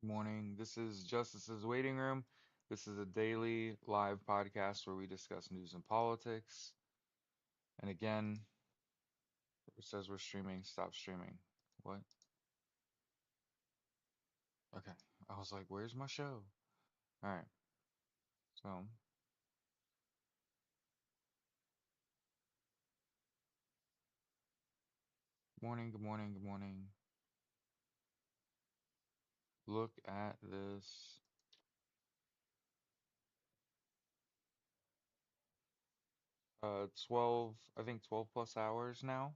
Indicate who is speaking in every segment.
Speaker 1: Morning. This is Justice's Waiting Room. This is a daily live podcast where we discuss news and politics. And again, it says we're streaming. Stop streaming. What? Okay. I was like, where's my show? All right. So, morning, good morning, good morning. Look at this. 12, I think 12 plus hours now.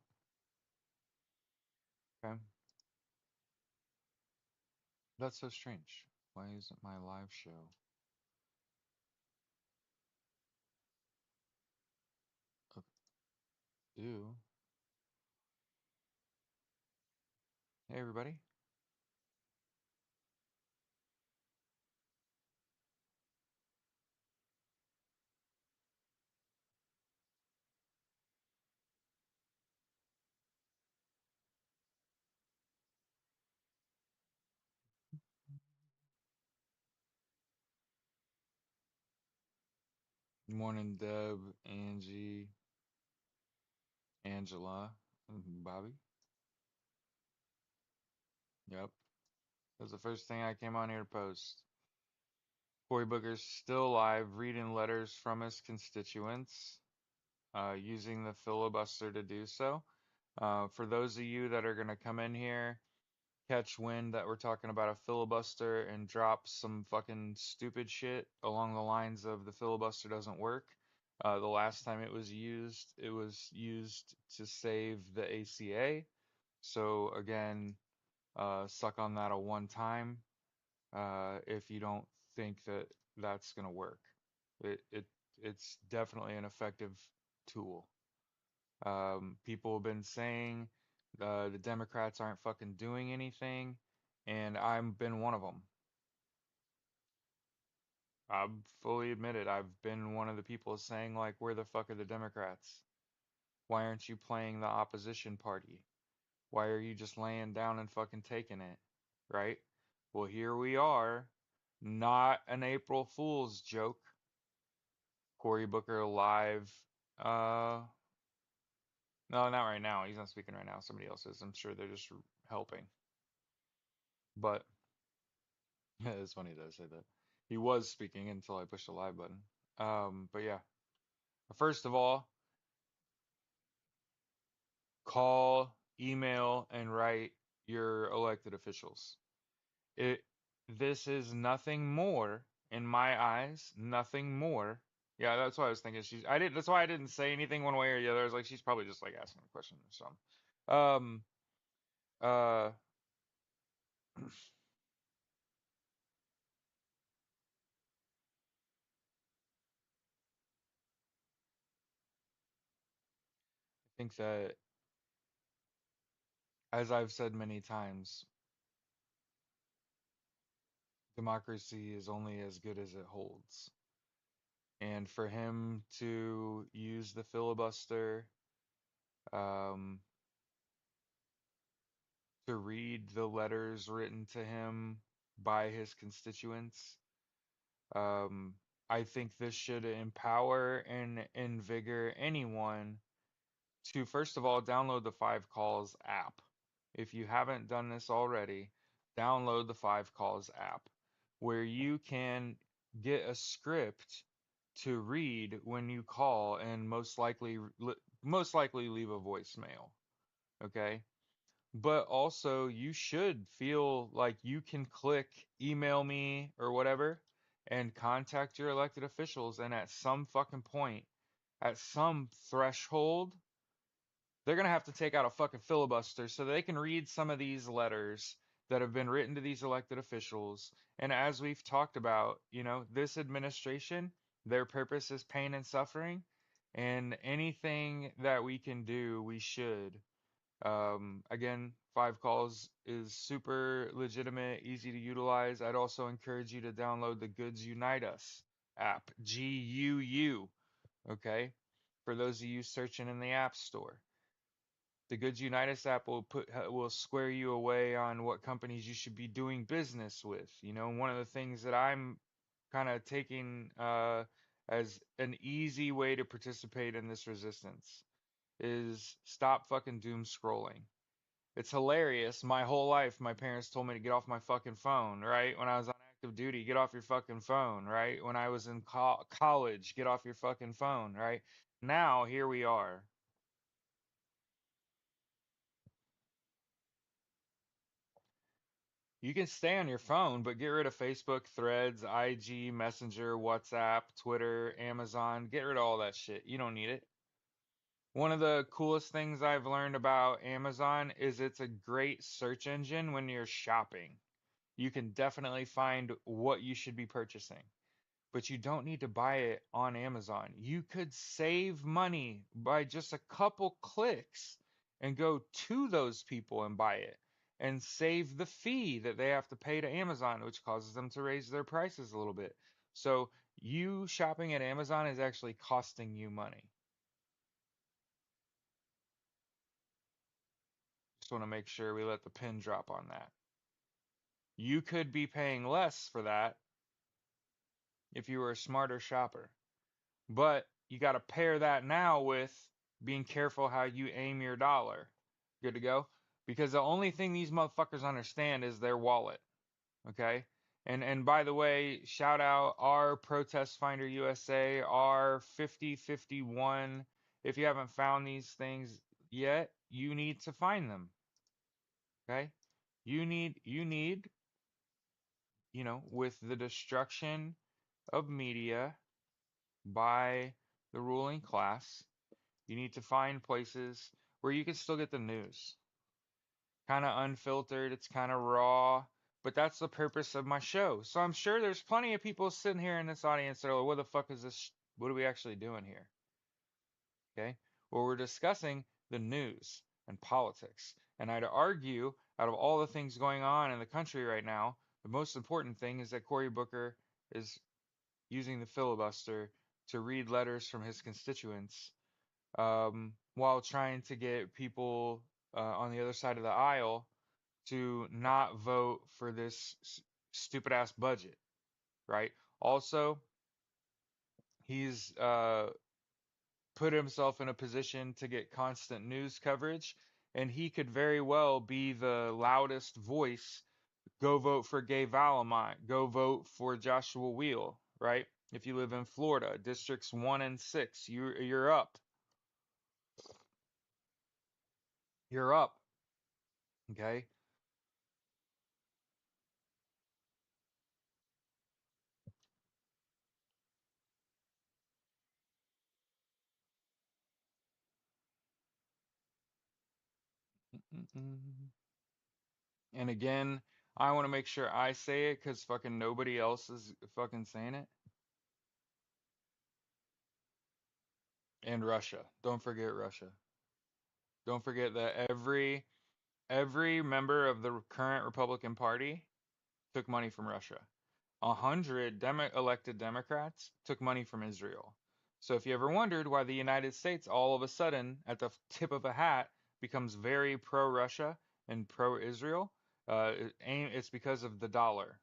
Speaker 1: Okay. That's so strange. Why isn't my live show? Okay. Ew. Hey, everybody. Good morning, Deb, Angie, Angela, Bobby. Yep. That was the first thing I came on here to post. Cory Booker's still alive, reading letters from his constituents, using the filibuster to do so. For those of you that are going to come in here, catch wind that we're talking about a filibuster and drop some fucking stupid shit along the lines of the filibuster doesn't work. The last time it was used to save the ACA. So again, suck on that a one time if you don't think that that's going to work. It, it it's definitely an effective tool. People have been saying the Democrats aren't fucking doing anything, and I've been one of them. I've fully admitted I've been one of the people saying like, where the fuck are the Democrats? Why aren't you playing the opposition party? Why are you just laying down and fucking taking it? Right? Well, here we are. Not an April Fool's joke. Cory Booker live. Uh, no, not right now. He's not speaking right now. Somebody else is. I'm sure they're just helping. But it's funny that I say that. He was speaking until I pushed the live button. But yeah. First of all, call, email, and write your elected officials. It This is nothing more in my eyes, nothing more. Yeah, that's what I was thinking. I didn't That's why I didn't say anything one way or the other. I was like, she's probably just like asking a question or something. Um uh I think that, as I've said many times, democracy is only as good as it holds. And for him to use the filibuster, um, to read the letters written to him by his constituents, um, I think this should empower and invigorate anyone to, first of all, download the Five Calls app. If you haven't done this already, download the Five Calls app where you can get a script to read when you call and most likely leave a voicemail, okay? But also you should feel like you can click email me or whatever and contact your elected officials, and at some fucking point, at some threshold, they're going to have to take out a fucking filibuster so they can read some of these letters that have been written to these elected officials. And as we've talked about, this administration, their purpose is pain and suffering. And anything that we can do, we should. Again, Five Calls is super legitimate, easy to utilize. I'd also encourage you to download the Goods Unite Us app, GUU, okay? For those of you searching in the App Store. The Goods Unitas app will square you away on what companies you should be doing business with. You know, one of the things that I'm kind of taking as an easy way to participate in this resistance is stop fucking doom scrolling. It's hilarious. My whole life, my parents told me to get off my fucking phone, right? When I was on active duty, get off your fucking phone, right? When I was in college, get off your fucking phone, right? Now, here we are. You can stay on your phone, but get rid of Facebook, Threads, IG, Messenger, WhatsApp, Twitter, Amazon. Get rid of all that shit. You don't need it. One of the coolest things I've learned about Amazon is it's a great search engine when you're shopping. You can definitely find what you should be purchasing, but you don't need to buy it on Amazon. You could save money by just a couple clicks and go to those people and buy it and save the fee that they have to pay to Amazon, which causes them to raise their prices a little bit. So you shopping at Amazon is actually costing you money. Just want to make sure we let the pin drop on that. You could be paying less for that if you were a smarter shopper. But you got to pair that now with being careful how you aim your dollar. Good to go? Because the only thing these motherfuckers understand is their wallet. Okay? And by the way, shout out our Protest Finder USA, our 5051. If you haven't found these things yet, you need to find them. Okay? You need, with the destruction of media by the ruling class, you need to find places where you can still get the news. Kind of unfiltered, it's kind of raw, but that's the purpose of my show. So I'm sure there's plenty of people sitting here in this audience that are like, what the fuck is this? What are we actually doing here? Okay? Well, we're discussing the news and politics. And I'd argue, out of all the things going on in the country right now, the most important thing is that Cory Booker is using the filibuster to read letters from his constituents while trying to get people on the other side of the aisle to not vote for this stupid ass budget, right? Also, he's put himself in a position to get constant news coverage, and he could very well be the loudest voice. Go vote for Gay Valamont. Go vote for Joshua Wheel, right? If you live in Florida, districts 1 and 6, you're up. You're up. Okay. Mm-mm. And again, I want to make sure I say it because fucking nobody else is fucking saying it. And Russia. Don't forget Russia. Don't forget that every member of the current Republican Party took money from Russia. 100 elected Democrats took money from Israel. So if you ever wondered why the United States all of a sudden, at the tip of a hat, becomes very pro-Russia and pro-Israel, it's because of the dollar,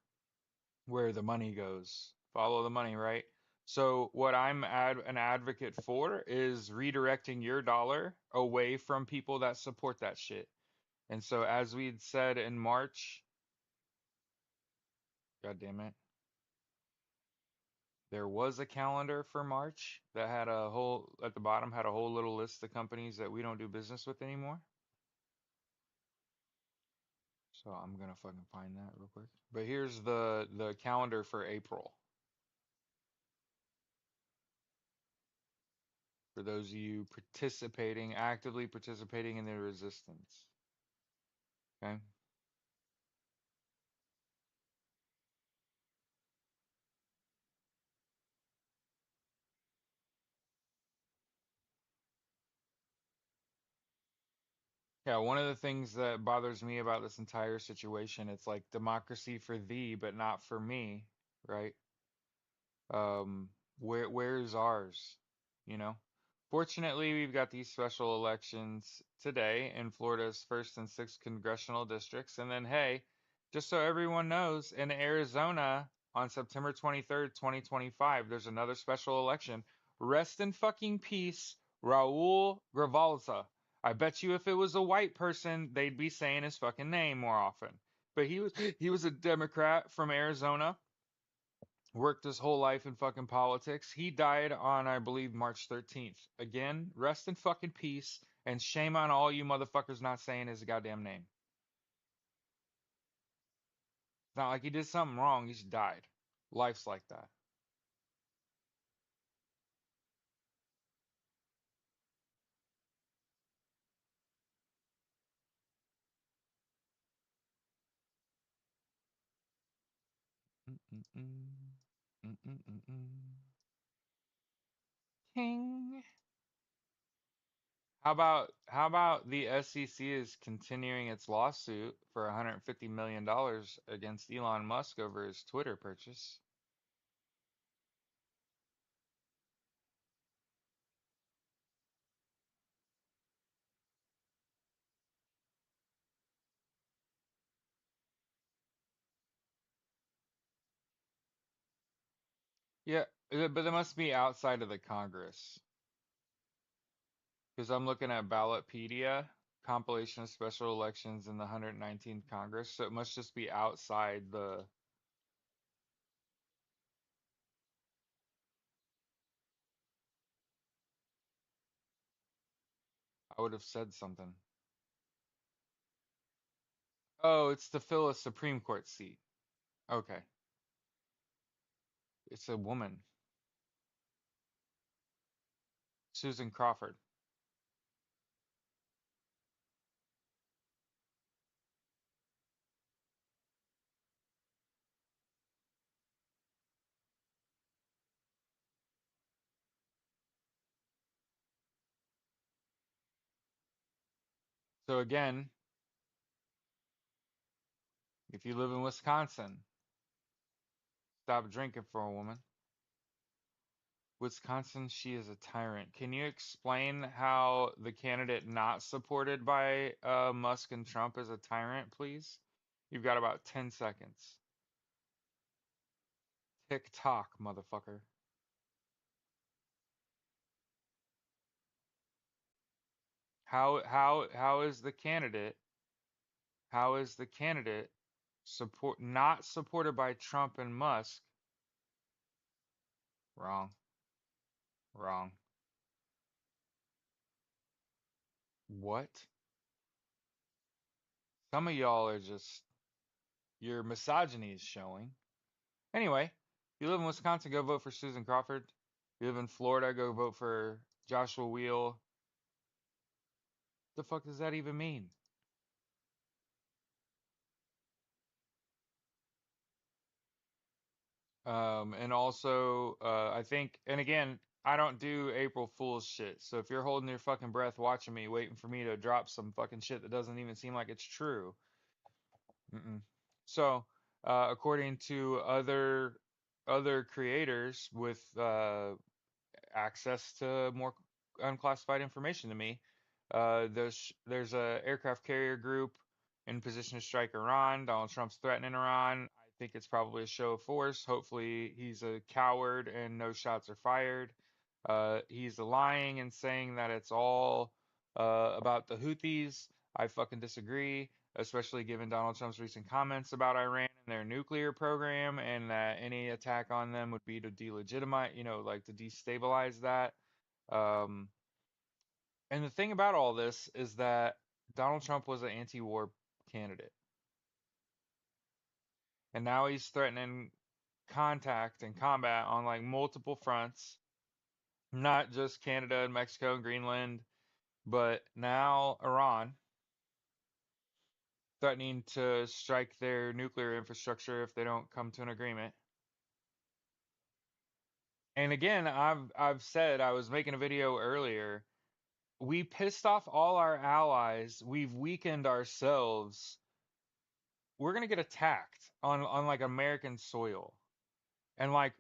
Speaker 1: where the money goes. Follow the money, right? So what I'm an advocate for is redirecting your dollar away from people that support that shit. And so as we'd said in March, God damn it, there was a calendar for March that had a whole at the bottom had a whole little list of companies that we don't do business with anymore. So I'm gonna fucking find that real quick. But here's the calendar for April for those of you actively participating in the resistance. Okay. Yeah, one of the things that bothers me about this entire situation, it's like democracy for thee, but not for me, right? Where's ours? You know? Fortunately, we've got these special elections today in Florida's first and sixth congressional districts. And then, hey, just so everyone knows, in Arizona on September 23rd, 2025, there's another special election. Rest in fucking peace, Raul Gravalza. I bet you if it was a white person, they'd be saying his fucking name more often. But he was a Democrat from Arizona, worked his whole life in fucking politics. He died on, I believe, March 13th. Again, rest in fucking peace, and shame on all you motherfuckers not saying his goddamn name. It's not like he did something wrong, he just died. Life's like that. Mm-mm-mm. Mm-mm-mm-mm. King. How about the SEC is continuing its lawsuit for $150 million against Elon Musk over his Twitter purchase? Yeah, but it must be outside of the Congress. Because I'm looking at Ballotpedia, compilation of special elections in the 119th Congress, so it must just be outside the. I would have said something. Oh, it's to fill a Supreme Court seat. Okay. It's a woman, Susan Crawford. So again, if you live in Wisconsin, stop drinking for a woman. Wisconsin, she is a tyrant. Can you explain how the candidate not supported by Musk and Trump is a tyrant, please? You've got about 10 seconds. Tick tock, motherfucker. How is the candidate? How is the candidate support not supported by Trump and Musk? Wrong, wrong. What? Some of y'all are just your misogyny is showing. Anyway, you live in Wisconsin, go vote for Susan Crawford. You live in Florida, go vote for Joshua Wheel. The fuck does that even mean? And also, I think, and again, I don't do April Fool's shit. So if you're holding your fucking breath watching me, waiting for me to drop some fucking shit that doesn't even seem like it's true. Mm-mm. So, according to other creators with access to more unclassified information to me. There's a aircraft carrier group in position to strike Iran. Donald Trump's threatening Iran. I think it's probably a show of force. Hopefully, he's a coward and no shots are fired. He's lying and saying that it's all about the Houthis. I fucking disagree, especially given Donald Trump's recent comments about Iran and their nuclear program, and that any attack on them would be to delegitimize, like to destabilize that. Um, and the thing about all this is that Donald Trump was an anti-war candidate, and now he's threatening contact and combat on like multiple fronts, not just Canada and Mexico and Greenland, but now Iran, threatening to strike their nuclear infrastructure if they don't come to an agreement. And again, I've said I was making a video earlier. We pissed off all our allies. We've weakened ourselves. We're gonna get attacked on like American soil, and like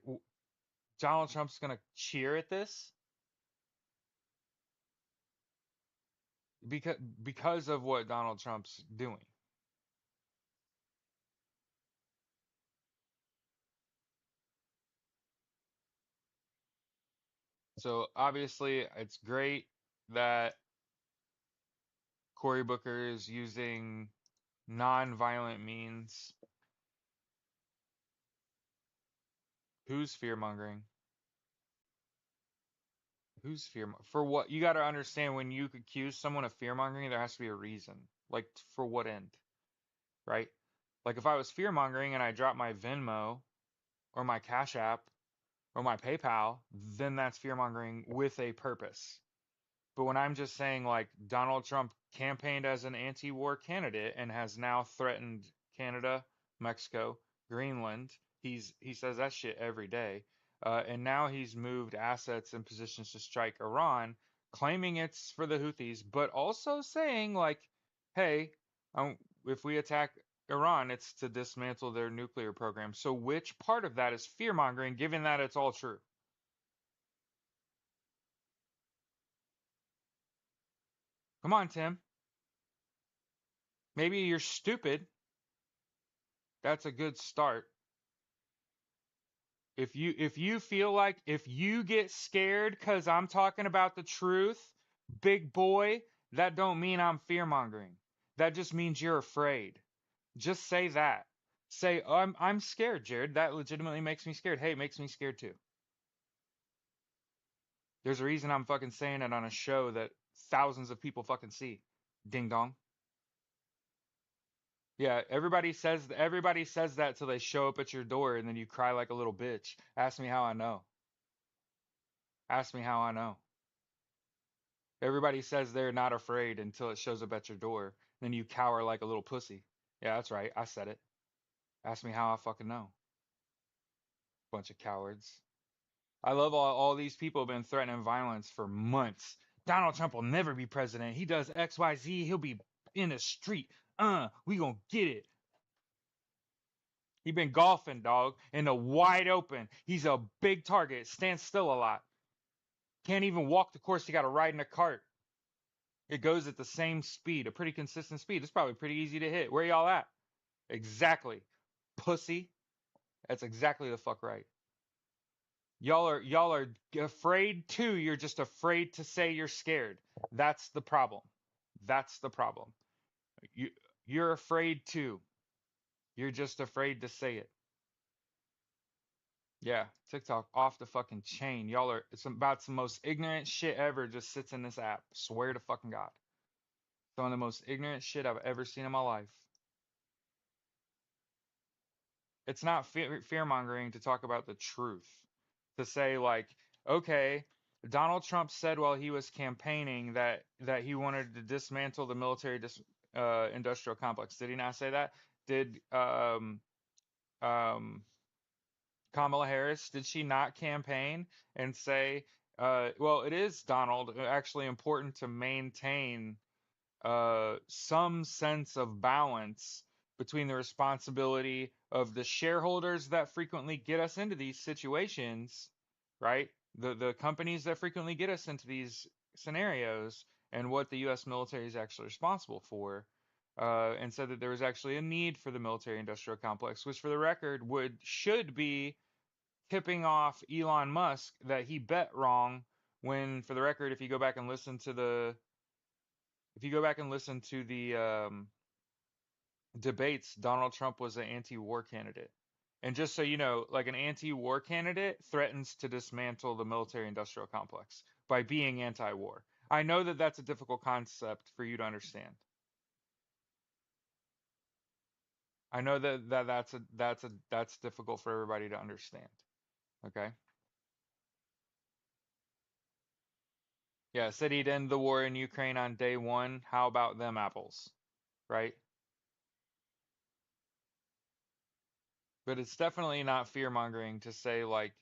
Speaker 1: Donald Trump's gonna cheer at this. because of what Donald Trump's doing. So obviously, it's great that Cory Booker is using non-violent means. Who's fear-mongering? Who's fear for what? You got to understand when you accuse someone of fear-mongering, there has to be a reason. Like for what end, right? Like if I was fear-mongering and I dropped my Venmo or my Cash App or my PayPal, then that's fear-mongering with a purpose. But when I'm just saying like Donald Trump campaigned as an anti-war candidate and has now threatened Canada, Mexico, Greenland, he says that shit every day. And now he's moved assets and positions to strike Iran, claiming it's for the Houthis, but also saying like, hey, um, if we attack Iran, it's to dismantle their nuclear program. So which part of that is fear mongering, given that it's all true? Come on, Tim. Maybe you're stupid. That's a good start. If you feel like if you get scared cuz I'm talking about the truth, big boy, that don't mean I'm fear-mongering. That just means you're afraid. Just say that. Say, oh, I'm scared, Jared. That legitimately makes me scared. Hey, it makes me scared too. There's a reason I'm fucking saying it on a show that thousands of people fucking see. Ding dong. Yeah, everybody says that till they show up at your door and then you cry like a little bitch. Ask me how I know. Ask me how I know. Everybody says they're not afraid until it shows up at your door. Then you cower like a little pussy. Yeah, that's right. I said it. Ask me how I fucking know. Bunch of cowards. I love all these people have been threatening violence for months. Donald Trump will never be president. He does XYZ. He'll be in the street. We gonna get it. He been golfing, dog, in the wide open. He's a big target. Stands still a lot. Can't even walk the course. He got to ride in a cart. It goes at the same speed, a pretty consistent speed. It's probably pretty easy to hit. Where y'all at? Exactly. Pussy. That's exactly the fuck right. Y'all are afraid too. You're just afraid to say you're scared. That's the problem. That's the problem. You you're afraid too. You're just afraid to say it. Yeah, TikTok off the fucking chain. Y'all are it's about some most ignorant shit ever just sits in this app. Swear to fucking God. Some of the most ignorant shit I've ever seen in my life. It's not fear mongering to talk about the truth. To say like, okay, Donald Trump said while he was campaigning that he wanted to dismantle the military industrial complex. Did he not say that? Did um Kamala Harris, did she not campaign and say, well, it is Donald actually important to maintain some sense of balance between the responsibility of the shareholders that frequently get us into these situations, right? The companies that frequently get us into these scenarios and what the US military is actually responsible for. And said that there was actually a need for the military industrial complex, which for the record should be tipping off Elon Musk that he bet wrong when, for the record, if you go back and listen to the debates, Donald Trump was an anti-war candidate. And just so you know, like an anti-war candidate threatens to dismantle the military-industrial complex by being anti-war. I know that that's a difficult concept for you to understand. I know that's difficult for everybody to understand. Okay? Yeah, said he'd end the war in Ukraine on day one. How about them apples? Right? But it's definitely not fear mongering to say like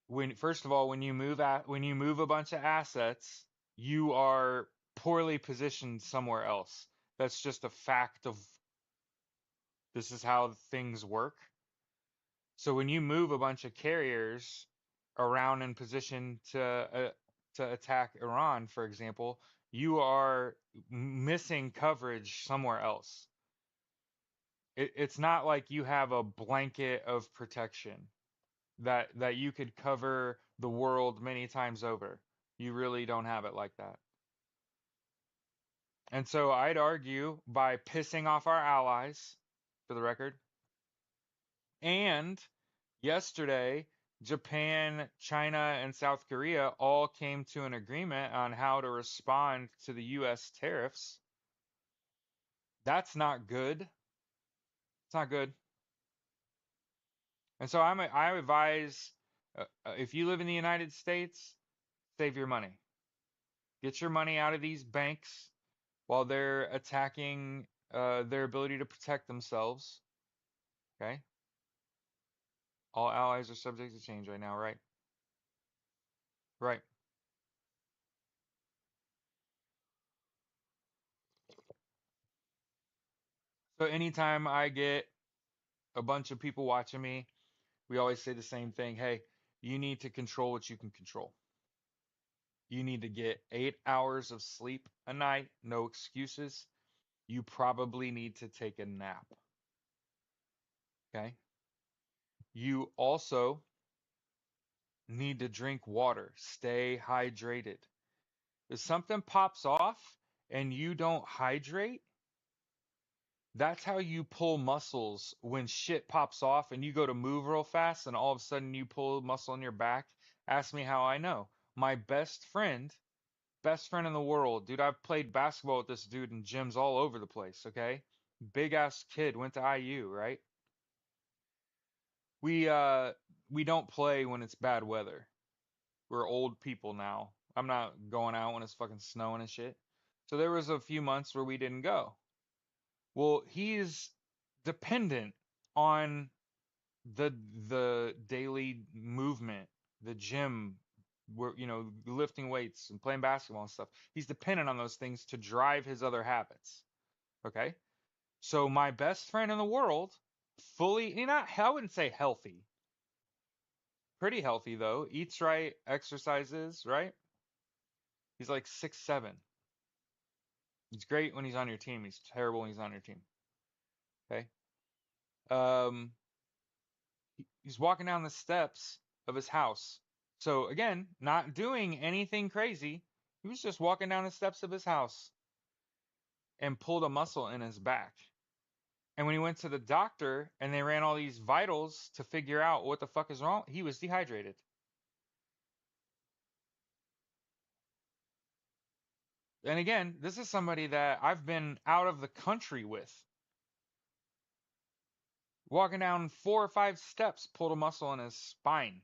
Speaker 1: when first of all when you move a bunch of assets, you are poorly positioned somewhere else. That's just a fact of this is how things work. So when you move a bunch of carriers around in position to attack Iran, for example, you are missing coverage somewhere else. It's not like you have a blanket of protection that you could cover the world many times over. You really don't have it like that. And so I'd argue by pissing off our allies, for the record, and yesterday, Japan, China, and South Korea all came to an agreement on how to respond to the US tariffs. That's not good. It's not good. And so I advise if you live in the United States, save your money. Get your money out of these banks while they're attacking their ability to protect themselves. Okay? All allies are subject to change right now, right? Right. So anytime I get a bunch of people watching me, we always say the same thing. Hey, you need to control what you can control. You need to get 8 hours of sleep a night, no excuses. You probably need to take a nap. Okay? You also need to drink water. Stay hydrated. If something pops off and you don't hydrate, that's how you pull muscles when shit pops off and you go to move real fast and all of a sudden you pull a muscle in your back. Ask me how I know. My best friend in the world, dude, I've played basketball with this dude in gyms all over the place, okay? Big ass kid, went to IU, right? We uh we don't play when it's bad weather. We're old people now. I'm not going out when it's fucking snowing and shit. So there was a few months where we didn't go. Well, he's dependent on the daily movement, the gym, where lifting weights and playing basketball and stuff. He's dependent on those things to drive his other habits. Okay? So my best friend in the world, fully, not, I wouldn't say healthy, pretty healthy though, eats right, exercises, right? He's like 6'7". He's great when he's on your team. He's terrible when he's on your team. Okay. Um, he's walking down the steps of his house. So again, not doing anything crazy. He was just walking down the steps of his house and pulled a muscle in his back. And when he went to the doctor and they ran all these vitals to figure out what the fuck is wrong, he was dehydrated. And again, this is somebody that I've been out of the country with. Walking down 4 or 5 steps, pulled a muscle in his spine.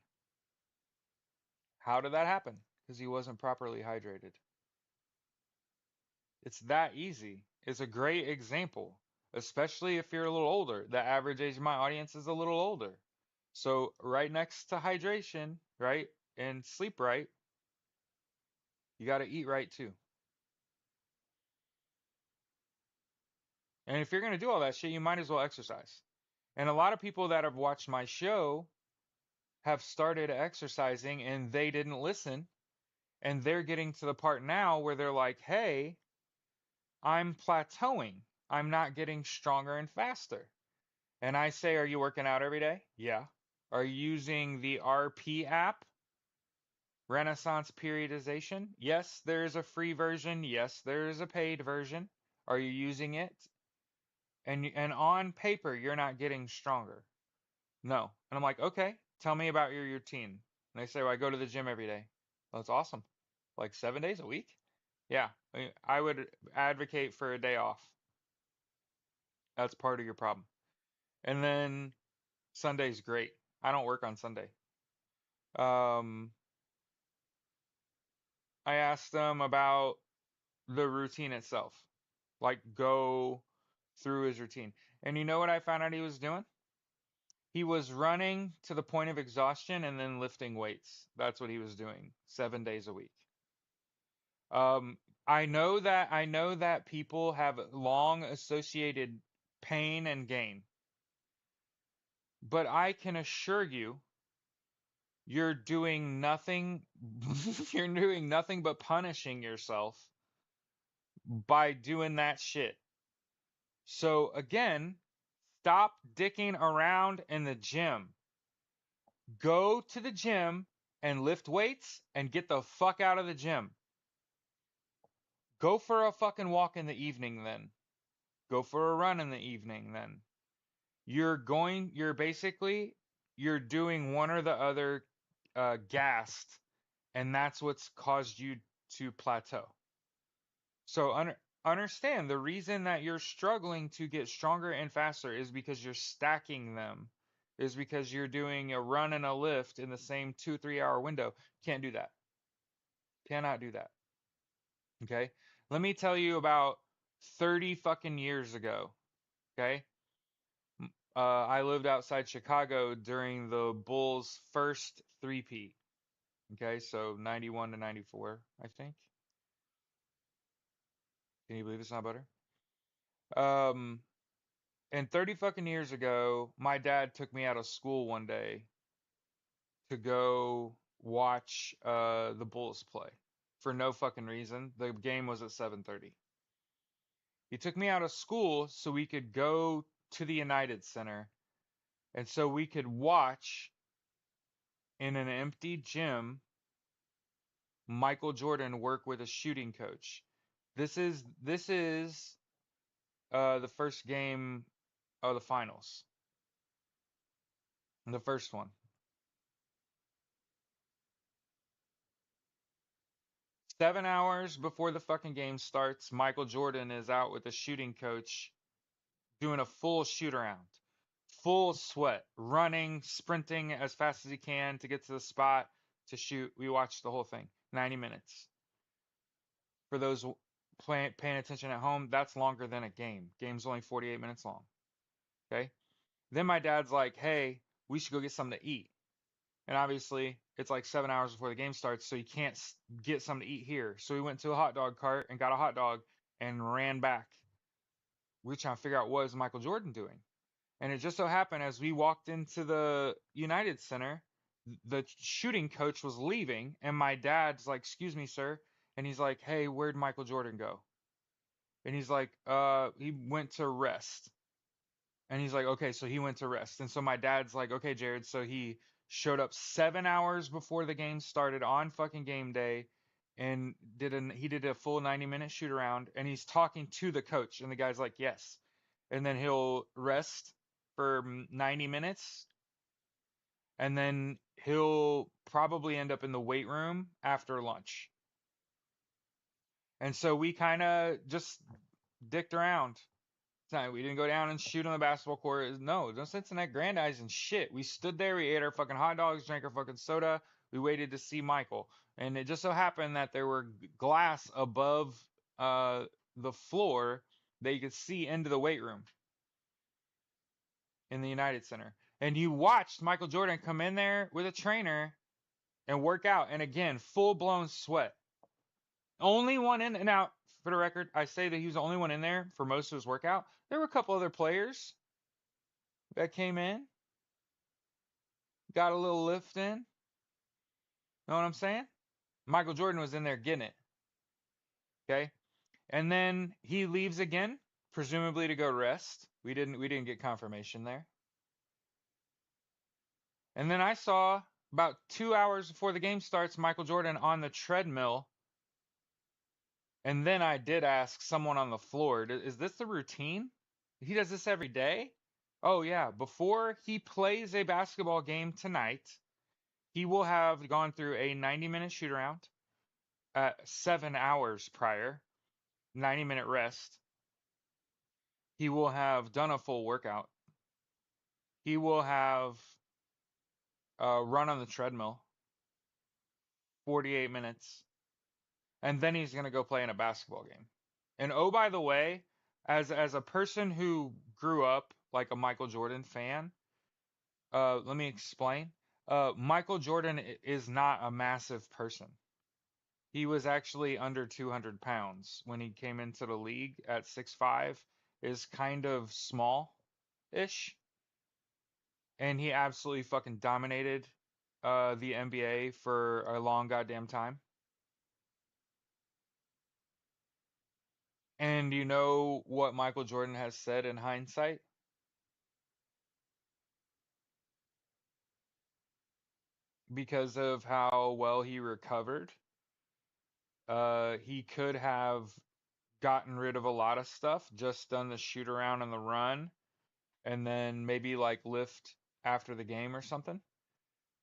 Speaker 1: How did that happen? Because he wasn't properly hydrated. It's that easy. It's a great example, especially if you're a little older. The average age of my audience is a little older. So, right next to hydration, right, and sleep right, you got to eat right too. And if you're going to do all that shit, you might as well exercise. And a lot of people that have watched my show have started exercising and they didn't listen. And they're getting to the part now where they're like, hey, I'm plateauing. I'm not getting stronger and faster. And I say, are you working out every day? Yeah. Are you using the RP app, Renaissance Periodization? Yes, there is a free version. Yes, there is a paid version. Are you using it? And on paper, you're not getting stronger. No. And I'm like, okay, tell me about your routine. And they say, well, I go to the gym every day. Well, that's awesome. Like 7 days a week? Yeah. I would advocate for a day off. That's part of your problem. And then Sunday's great. I don't work on Sunday. Um, I asked them about the routine itself. Like go through his routine. And you know what I found out he was doing? He was running to the point of exhaustion and then lifting weights. That's what he was doing 7 days a week. Um, I know that people have long associated pain and gain, but I can assure you, you're doing nothing, you're doing nothing but punishing yourself by doing that shit. So again, stop dicking around in the gym. Go to the gym and lift weights and get the fuck out of the gym. Go for a fucking walk in the evening then. Go for a run in the evening then. You're doing one or the other gassed, and that's what's caused you to plateau. So understand the reason that you're struggling to get stronger and faster is because you're stacking them, is because you're doing a run and a lift in the same 2-3 hour window. Can't do that. Cannot do that. Okay. Let me tell you about 30 fucking years ago. Okay. I lived outside Chicago during the Bulls' first three-peat. Okay, so 91 to 94, I think. Can you believe it's not better? Um, and 30 fucking years ago, my dad took me out of school one day to go watch the Bulls play for no fucking reason. The game was at 7:30. He took me out of school so we could go to the United Center and so we could watch in an empty gym Michael Jordan work with a shooting coach. This is the first game of the finals. The first one. 7 hours before the fucking game starts, Michael Jordan is out with a shooting coach doing a full shoot around. Full sweat, running, sprinting as fast as he can to get to the spot to shoot. We watched the whole thing. 90 minutes. For those paying attention at home, that's longer than a game. Game's only 48 minutes long. Okay? Then my dad's like, hey, we should go get something to eat. And obviously, it's like 7 hours before the game starts, so you can't get something to eat here. So we went to a hot dog cart and got a hot dog and ran back. We were trying to figure out what is Michael Jordan doing. And it just so happened as we walked into the United Center, the shooting coach was leaving, and my dad's like, "Excuse me, sir." And he's like, "Hey, where'd Michael Jordan go?" And he's like, he went to rest." And he's like, okay, so he went to rest. And so my dad's like, okay, Jared. So he showed up 7 hours before the game started on fucking game day and he did a full 90-minute shoot around and he's talking to the coach. And the guy's like, yes. And then he'll rest for 90 minutes and then he'll probably end up in the weight room after lunch. And so we kind of just dicked around. We didn't go down and shoot on the basketball court. No, no Cincinnati Grandize and shit. We stood there, we ate our fucking hot dogs, drank our fucking soda. We waited to see Michael. And it just so happened that there were glass above the floor that you could see into the weight room in the United Center. And you watched Michael Jordan come in there with a trainer and work out. And again, full blown sweat. Only one in and out. For the record, I say that he was the only one in there for most of his workout. There were a couple other players that came in, got a little lift in. Know what I'm saying? Michael Jordan was in there getting it. Okay. And then he leaves again, presumably to go rest. We didn't get confirmation there. And then I saw about 2 hours before the game starts, Michael Jordan on the treadmill. And then I did ask someone on the floor, is this the routine? He does this every day? Oh yeah. Before he plays a basketball game tonight, he will have gone through a 90-minute shoot around 7 hours prior, 90-minute rest. He will have done a full workout. He will have run on the treadmill 48 minutes. And then he's going to go play in a basketball game. And oh, by the way, as a person who grew up like a Michael Jordan fan, let me explain. Michael Jordan is not a massive person. He was actually under 200 pounds when he came into the league at 6'5", is kind of small-ish. And he absolutely fucking dominated the NBA for a long goddamn time. And you know what Michael Jordan has said in hindsight? Because of how well he recovered, he could have gotten rid of a lot of stuff, just done the shoot around and the run, and then maybe like lift after the game or something,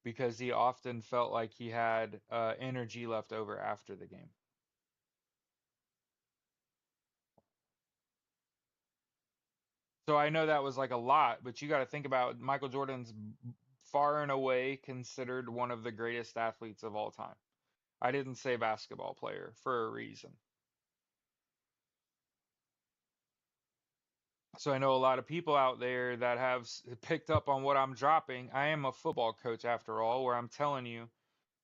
Speaker 1: because he often felt like he had energy left over after the game. So I know that was like a lot, but you got to think about Michael Jordan's far and away considered one of the greatest athletes of all time. I didn't say basketball player for a reason. So I know a lot of people out there that have picked up on what I'm dropping. I am a football coach after all, where I'm telling you,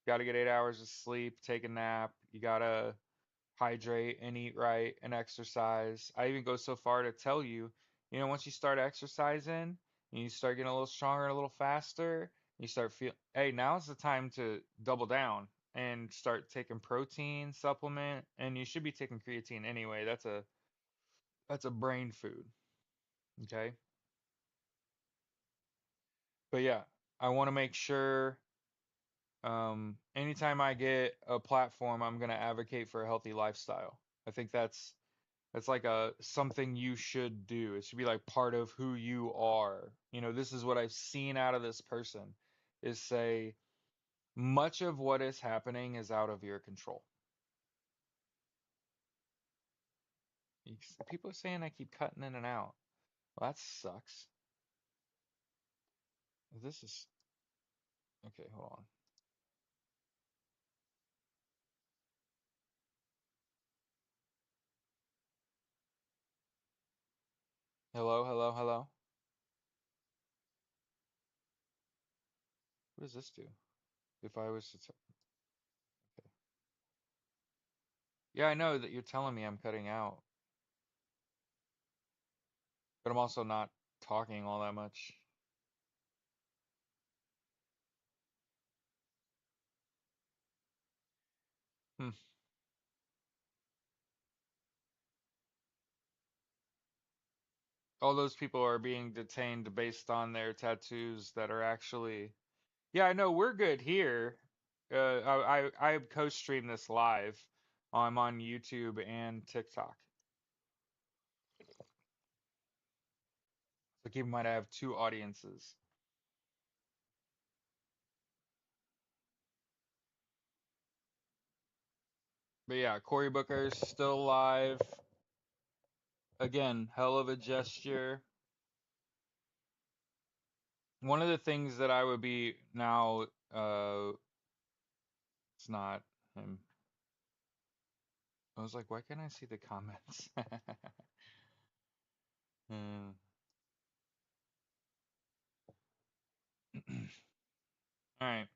Speaker 1: got to get 8 hours of sleep, take a nap, you got to hydrate and eat right and exercise. I even go so far to tell you, once you start exercising and you start getting a little stronger and a little faster, you start feel, hey, now's the time to double down and start taking protein supplement, and you should be taking creatine anyway. That's a brain food, okay? But yeah, I want to make sure anytime I get a platform, I'm going to advocate for a healthy lifestyle. I think that's like a something you should do. It should be like part of who you are. This is what I've seen out of this person is say much of what is happening is out of your control. People are saying I keep cutting in and out. Well, that sucks. This is okay, hold on. Hello, hello, hello. What does this do? If I was to okay. Yeah, I know that you're telling me I'm cutting out, but I'm also not talking all that much. Hmm. All those people are being detained based on their tattoos that are actually. Yeah, I know we're good here. I co-stream this live. I'm on YouTube and TikTok. So keep in mind I have two audiences. But yeah, Cory Booker's still live. Again, hell of a gesture. One of the things that I would be now, it's not him. I was like, why can't I see the comments? Hmm. All right,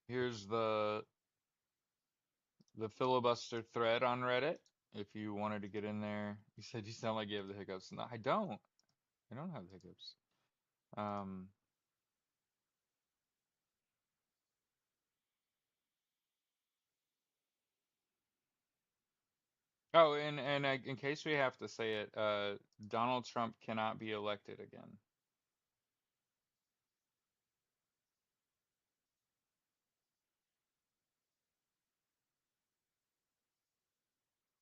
Speaker 1: here's the filibuster thread on Reddit. If you wanted to get in there, you said you sound like you have the hiccups. No, I don't. I don't have the hiccups. Um, oh, and in case we have to say it, Donald Trump cannot be elected again.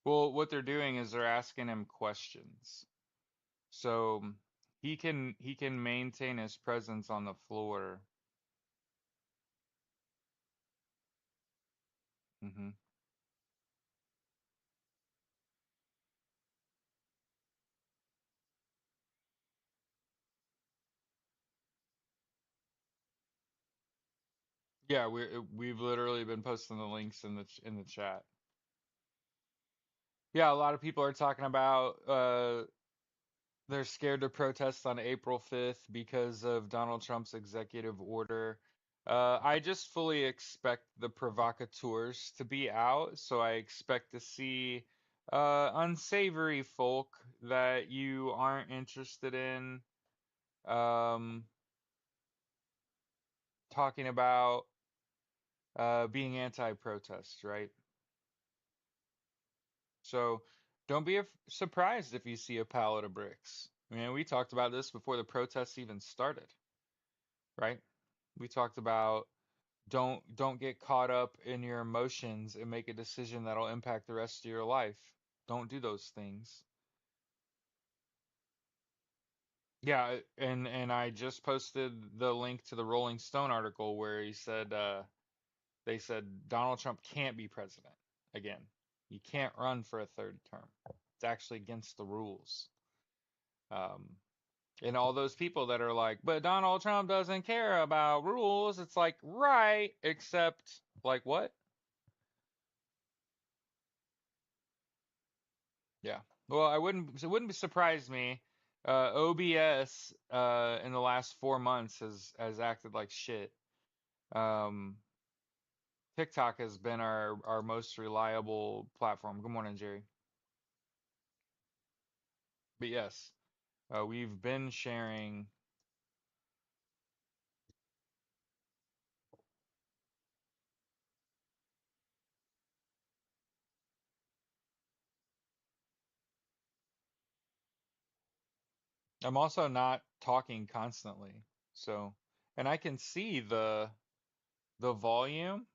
Speaker 1: Well, what they're doing is they're asking him questions. So he can maintain his presence on the floor. Hmm. Yeah, we've literally been posting the links in the chat. Yeah, a lot of people are talking about they're scared to protest on April 5th because of Donald Trump's executive order. I just fully expect the provocateurs to be out, so I expect to see unsavory folk that you aren't interested in um, talking about, being anti-protest, right? So don't be surprised if you see a pallet of bricks. I mean, we talked about this before the protests even started, right? We talked about don't get caught up in your emotions and make a decision that'll impact the rest of your life. Don't do those things. Yeah, and I just posted the link to the Rolling Stone article where he said they said Donald Trump can't be president again. He can't run for a third term. It's actually against the rules. Um, and all those people that are like, but Donald Trump doesn't care about rules. It's like, right, except like what? Yeah. Well, it wouldn't surprise me. OBS in the last 4 months has acted like shit. Um, TikTok has been our most reliable platform. Good morning, Jerry. But yes, we've been sharing. I'm also not talking constantly. So, and I can see the volume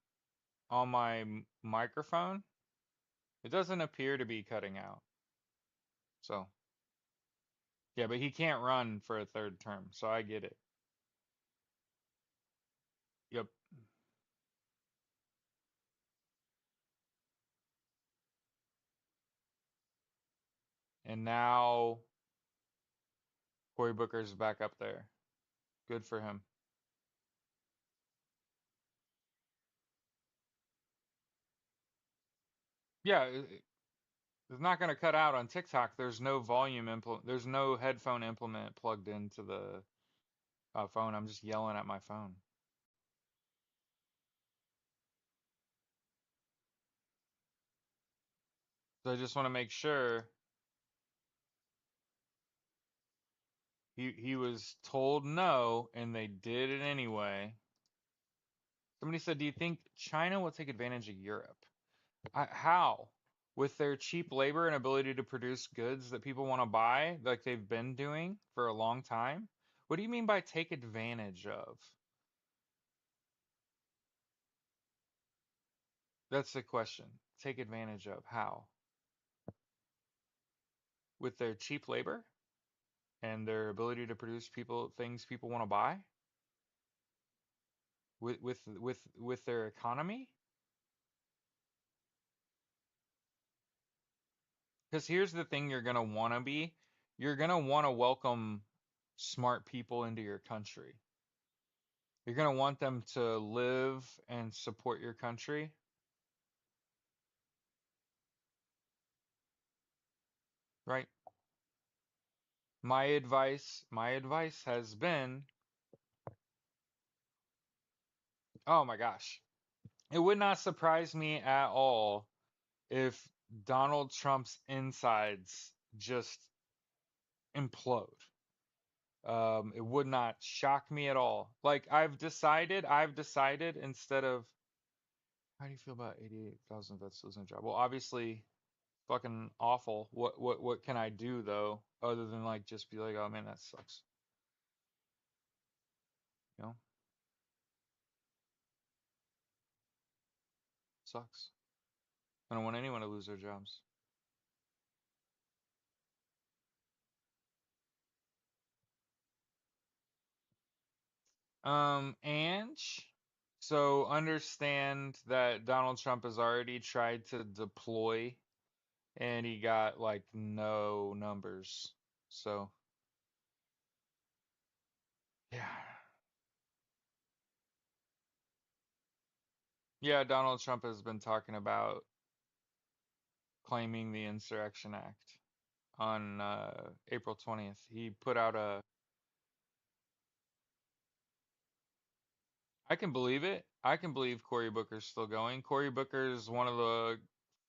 Speaker 1: on my microphone. It doesn't appear to be cutting out. So, yeah, but he can't run for a third term, so I get it. Yep. And now Cory Booker's back up there. Good for him. Yeah, it's not going to cut out on TikTok. There's no volume implement. There's no headphone implement plugged into the phone. I'm just yelling at my phone. So I just want to make sure he was told no, and they did it anyway. Somebody said, "Do you think China will take advantage of Europe?" How? With their cheap labor and ability to produce goods that people want to buy, like they've been doing for a long time? What do you mean by take advantage of? That's the question. Take advantage of how? With their cheap labor and their ability to produce things people want to buy? With their economy? Because here's the thing you're gonna want to be. You're gonna want to welcome smart people into your country. You're gonna want them to live and support your country, right? My advice has been, oh my gosh, it would not surprise me at all if Donald Trump's insides just implode. It would not shock me at all. Like I've decided instead of, how do you feel about 88,000 vets losing a job? Well, obviously, fucking awful. What can I do though, other than like just be like, oh man, that sucks. You know, sucks. I don't want anyone to lose their jobs. Ange. So understand that Donald Trump has already tried to deploy and he got like no numbers. So yeah. Yeah, Donald Trump has been talking about claiming the Insurrection Act on April 20th. He put out a, I can believe it. I can believe Cory Booker's still going. Cory Booker is one of the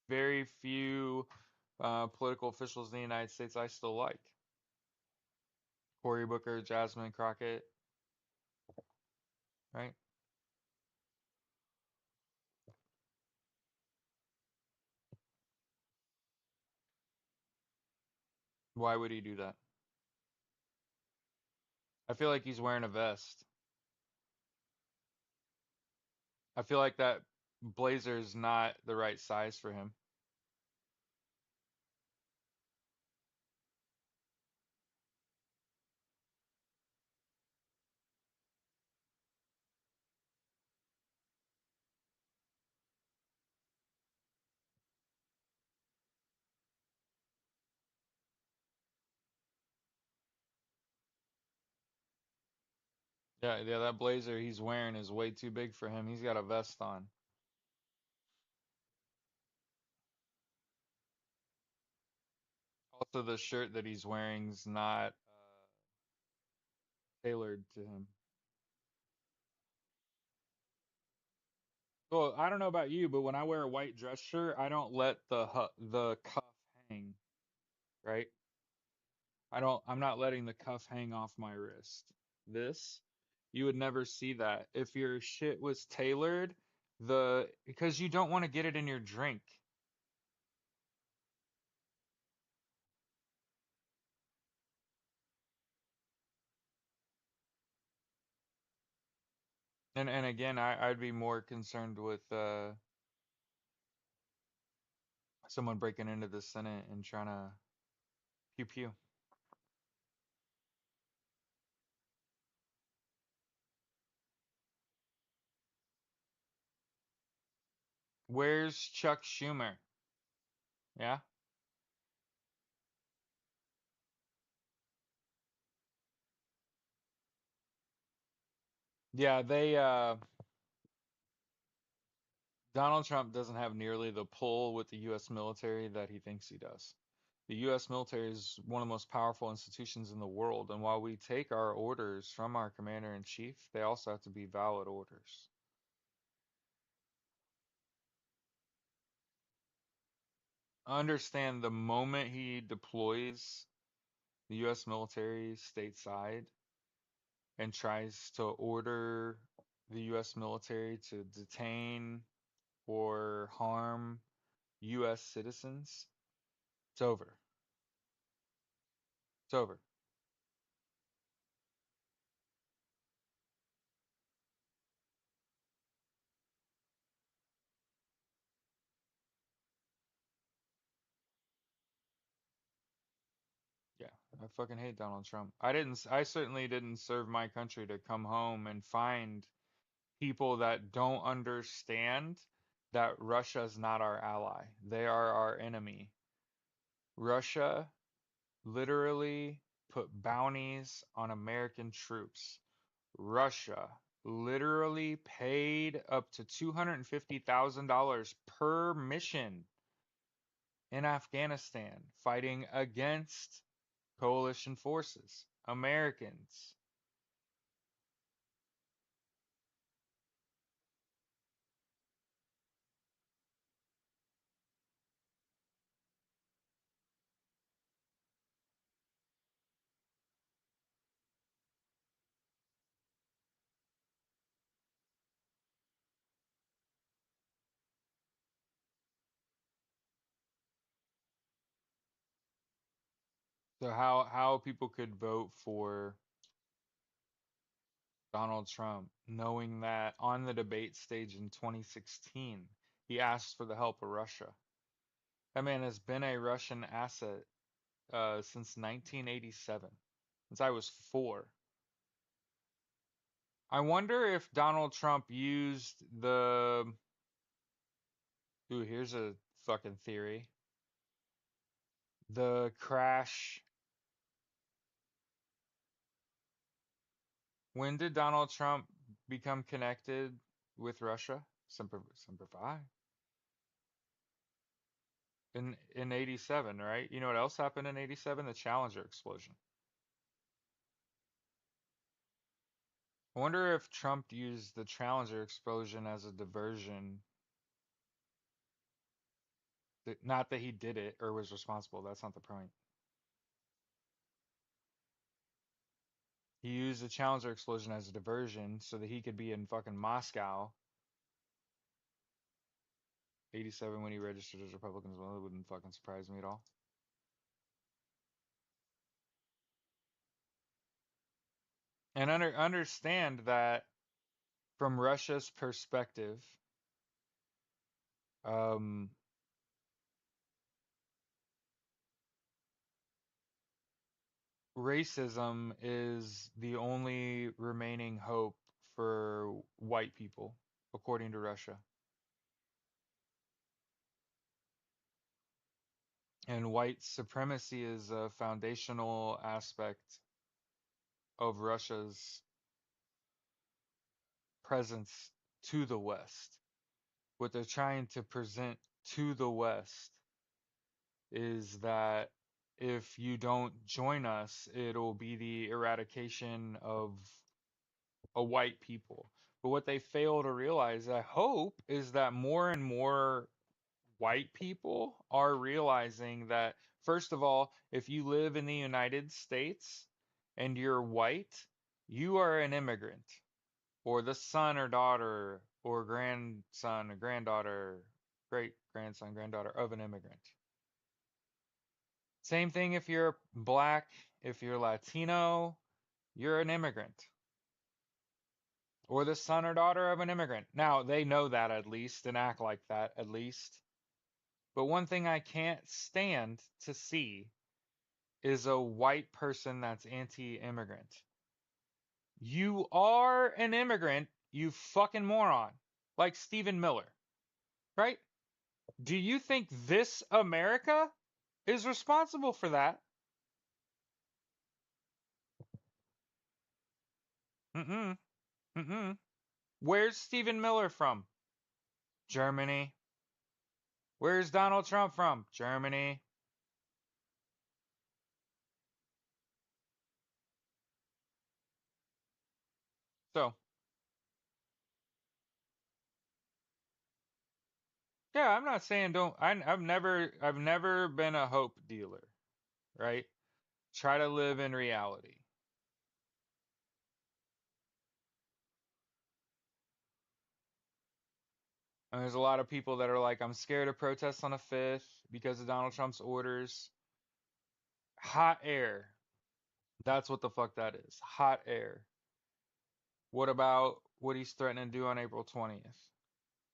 Speaker 1: very few political officials in the United States I still like. Cory Booker, Jasmine Crockett, right? Why would he do that? I feel like he's wearing a vest. I feel like that blazer's not the right size for him. Yeah, yeah, that blazer he's wearing is way too big for him. He's got a vest on. Also, the shirt that he's wearing's not tailored to him. Well, I don't know about you, but when I wear a white dress shirt, I don't let the cuff hang, right? I'm not letting the cuff hang off my wrist. This, you would never see that. If your shit was tailored, because you don't want to get it in your drink. And again, I'd be more concerned with someone breaking into the Senate and trying to pew pew. Where's Chuck Schumer? Yeah? Yeah, Donald Trump doesn't have nearly the pull with the US military that he thinks he does. The US military is one of the most powerful institutions in the world, and while we take our orders from our commander in chief, they also have to be valid orders. Understand the moment he deploys the US military stateside and tries to order the US military to detain or harm US citizens, it's over. It's over. Yeah, I fucking hate Donald Trump. I certainly didn't serve my country to come home and find people that don't understand that Russia's not our ally. They are our enemy. Russia literally put bounties on American troops. Russia literally paid up to $250,000 per mission in Afghanistan fighting against coalition forces, Americans. So how people could vote for Donald Trump knowing that on the debate stage in 2016 he asked for the help of Russia. That man has been a Russian asset since 1987, since I was 4. I wonder if Donald Trump used the. Ooh, here's a fucking theory. The crash. When did Donald Trump become connected with Russia? Semper Fi. In 87, right? You know what else happened in 87? The Challenger explosion. I wonder if Trump used the Challenger explosion as a diversion. Not that he did it or was responsible. That's not the point. He used the Challenger explosion as a diversion so that he could be in fucking Moscow 87 when he registered as Republican as well. It wouldn't fucking surprise me at all. And understand that from Russia's perspective, um, racism is the only remaining hope for white people, according to Russia. And white supremacy is a foundational aspect of Russia's presence to the West. What they're trying to present to the West is that if you don't join us, it'll be the eradication of a white people. But what they fail to realize, I hope, is that more and more white people are realizing that, first of all, if you live in the United States and you're white, you are an immigrant, or the son or daughter or grandson or granddaughter, great grandson, granddaughter of an immigrant. Same thing if you're black, if you're Latino, you're an immigrant or the son or daughter of an immigrant. Now, they know that at least and act like that at least. But one thing I can't stand to see is a white person that's anti-immigrant. You are an immigrant, you fucking moron. Like Stephen Miller, right? Do you think this America is responsible for that? Mm-mm. Mm-mm. Where's Stephen Miller from? Germany. Where's Donald Trump from? Germany. So, yeah, I'm not saying don't. I've never been a hope dealer, right? Try to live in reality. And there's a lot of people that are like, I'm scared of protests on the 5th because of Donald Trump's orders. Hot air. That's what the fuck that is. Hot air. What about what he's threatening to do on April 20th?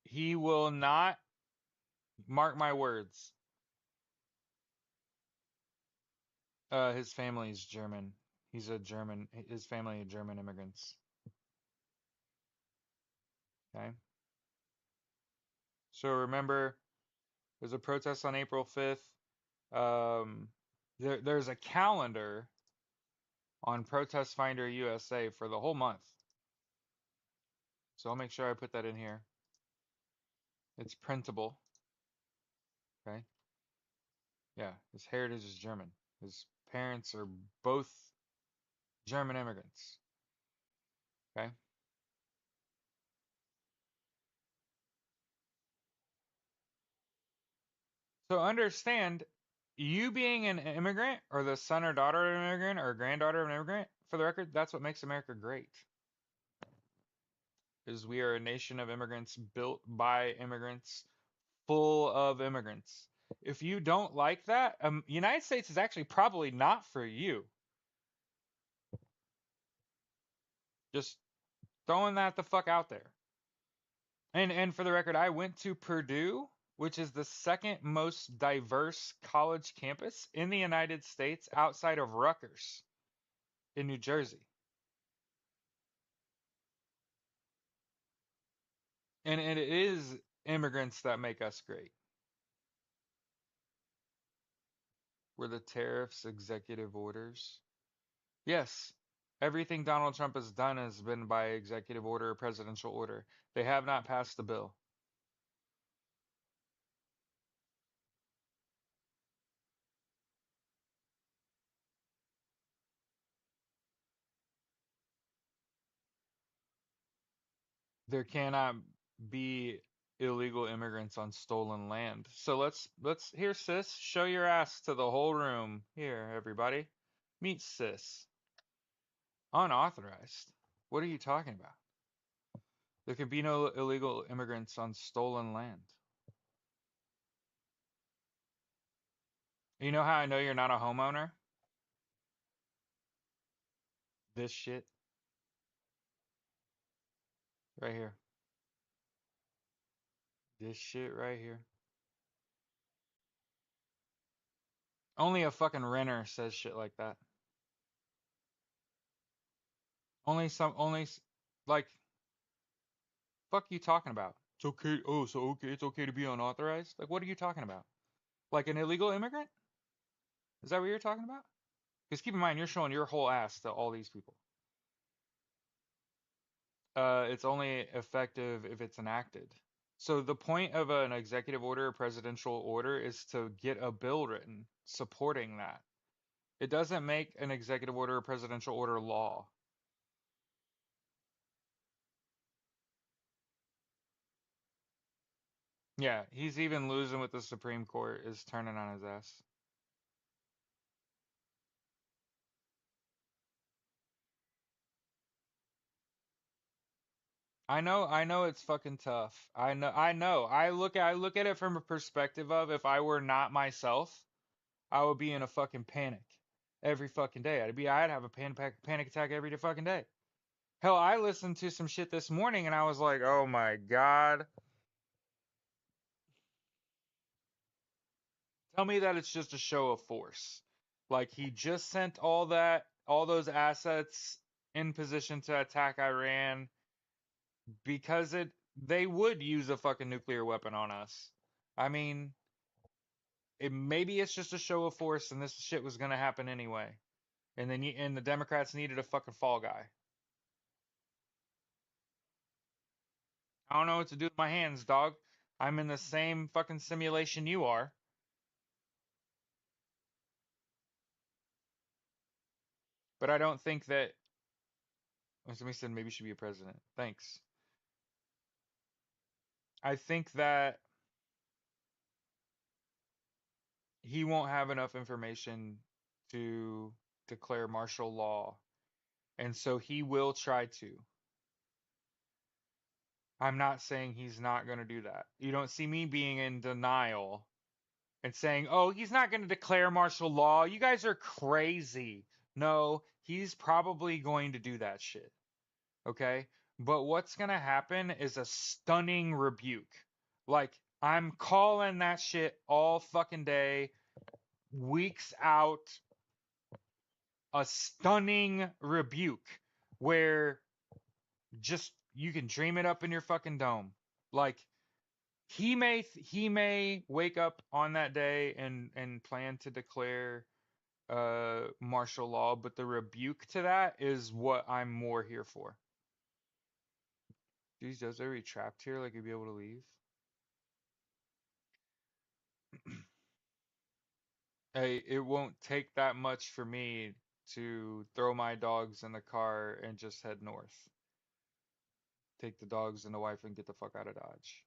Speaker 1: He will not, mark my words, his family is German. He's a German, his family are German immigrants. Okay. So remember, there's a protest on April 5th. There's a calendar on Protest Finder USA for the whole month. So I'll make sure I put that in here. It's printable. Okay. Yeah, his heritage is German. His parents are both German immigrants. Okay. So understand, you being an immigrant or the son or daughter of an immigrant or granddaughter of an immigrant, for the record, that's what makes America great. Is we are a nation of immigrants built by immigrants, full of immigrants. If you don't like that, United States is actually probably not for you. Just throwing that the fuck out there. And for the record, I went to Purdue, which is the second most diverse college campus in the United States outside of Rutgers in New Jersey. And it is immigrants that make us great. Were the tariffs executive orders? Yes. Everything Donald Trump has done has been by executive order or presidential order. They have not passed the bill. There cannot be illegal immigrants on stolen land. So let's here, sis, show your ass to the whole room. Here, everybody. Meet sis. Unauthorized. What are you talking about? There can be no illegal immigrants on stolen land. You know how I know you're not a homeowner? This shit. Right here. This shit right here. Only a fucking Renner says shit like that. Only some, like, fuck you talking about? It's okay. Oh, so okay, it's okay to be unauthorized? Like, what are you talking about? Like an illegal immigrant? Is that what you're talking about? Because keep in mind, you're showing your whole ass to all these people. It's only effective if it's enacted. So the point of an executive order, a presidential order, is to get a bill written supporting that. It doesn't make an executive order or presidential order law. Yeah, he's even losing with the Supreme Court is turning on his ass. I know it's fucking tough. I know. I look at it from a perspective of if I were not myself, I would be in a fucking panic every fucking day. I'd have a panic attack every fucking day. Hell, I listened to some shit this morning and I was like, "Oh my God. Tell me that it's just a show of force." Like he just sent all those assets in position to attack Iran because they would use a fucking nuclear weapon on us. I mean, maybe it's just a show of force and this shit was gonna happen anyway. And the Democrats needed a fucking fall guy. I don't know what to do with my hands, dog. I'm in the same fucking simulation you are, but I don't think that somebody said maybe you should be a president. Thanks. I think that he won't have enough information to declare martial law, and so he will try to. I'm not saying he's not going to do that. You don't see me being in denial and saying, oh, he's not going to declare martial law. You guys are crazy. No, he's probably going to do that shit. Okay? But what's going to happen is a stunning rebuke. Like, I'm calling that shit all fucking day, weeks out, a stunning rebuke where just you can dream it up in your fucking dome. Like, he may wake up on that day and plan to declare martial law, but the rebuke to that is what I'm more here for. Jeez, does are we trapped here? Like you'd be able to leave? Hey, it won't take that much for me to throw my dogs in the car and just head north. Take the dogs and the wife and get the fuck out of Dodge.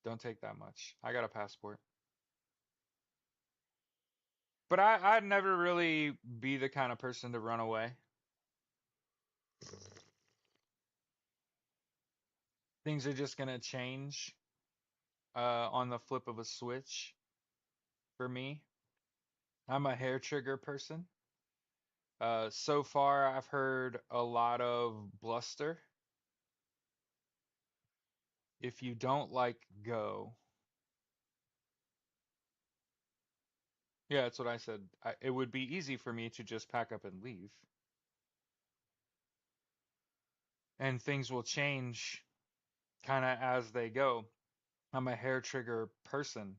Speaker 1: Don't take that much. I got a passport. But I'd never really be the kind of person to run away. Things are just gonna change on the flip of a switch for me. I'm a hair trigger person. So far, I've heard a lot of bluster. If you don't like, go. Yeah, that's what I said. It would be easy for me to just pack up and leave, and things will change kind of as they go. I'm a hair trigger person.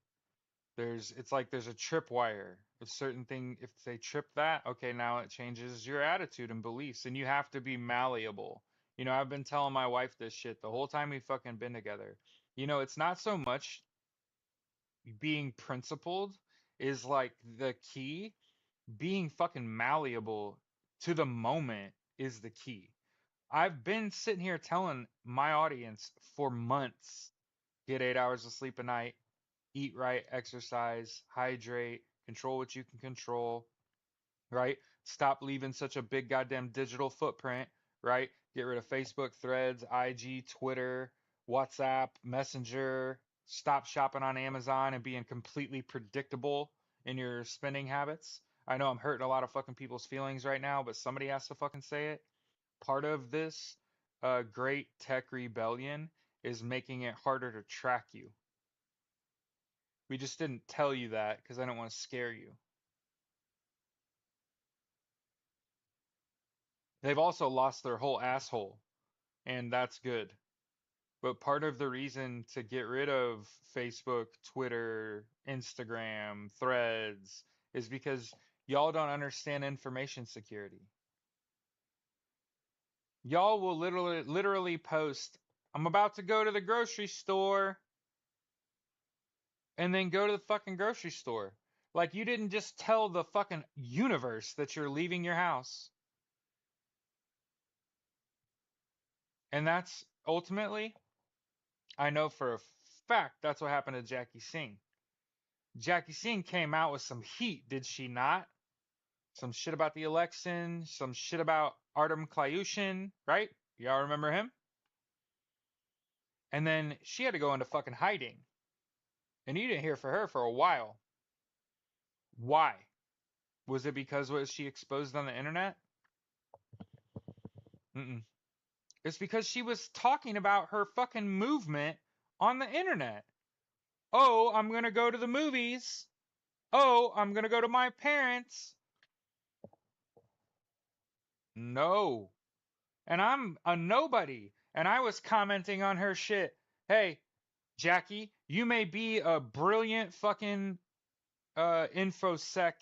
Speaker 1: It's like there's a tripwire. If certain thing, if they trip that, okay, now it changes your attitude and beliefs, and you have to be malleable. I've been telling my wife this shit the whole time we fucking been together. It's not so much being principled is like the key. Being fucking malleable to the moment is the key. I've been sitting here telling my audience for months, get 8 hours of sleep a night, eat right, exercise, hydrate, control what you can control, right? Stop leaving such a big goddamn digital footprint, right? Get rid of Facebook, Threads, IG, Twitter, WhatsApp, Messenger. Stop shopping on Amazon and being completely predictable in your spending habits. I know I'm hurting a lot of fucking people's feelings right now, but somebody has to fucking say it. Part of this great tech rebellion is making it harder to track you. We just didn't tell you that because I don't want to scare you. They've also lost their whole asshole, and that's good. But part of the reason to get rid of Facebook, Twitter, Instagram, Threads is because y'all don't understand information security. Y'all will literally post, I'm about to go to the grocery store, and then go to the fucking grocery store. Like you didn't just tell the fucking universe that you're leaving your house. And that's ultimately, I know for a fact that's what happened to Jackie Singh. Jackie Singh came out with some heat, did she not? Some shit about the election, some shit about Artem Klyushin, right? Y'all remember him? And then she had to go into fucking hiding. And you didn't hear from her for a while. Why? Was it because was she exposed on the internet? Mm-mm. It's because she was talking about her fucking movement on the internet. Oh, I'm gonna go to the movies. Oh, I'm gonna go to my parents. No. And I'm a nobody. And I was commenting on her shit. Hey, Jackie, you may be a brilliant fucking infosec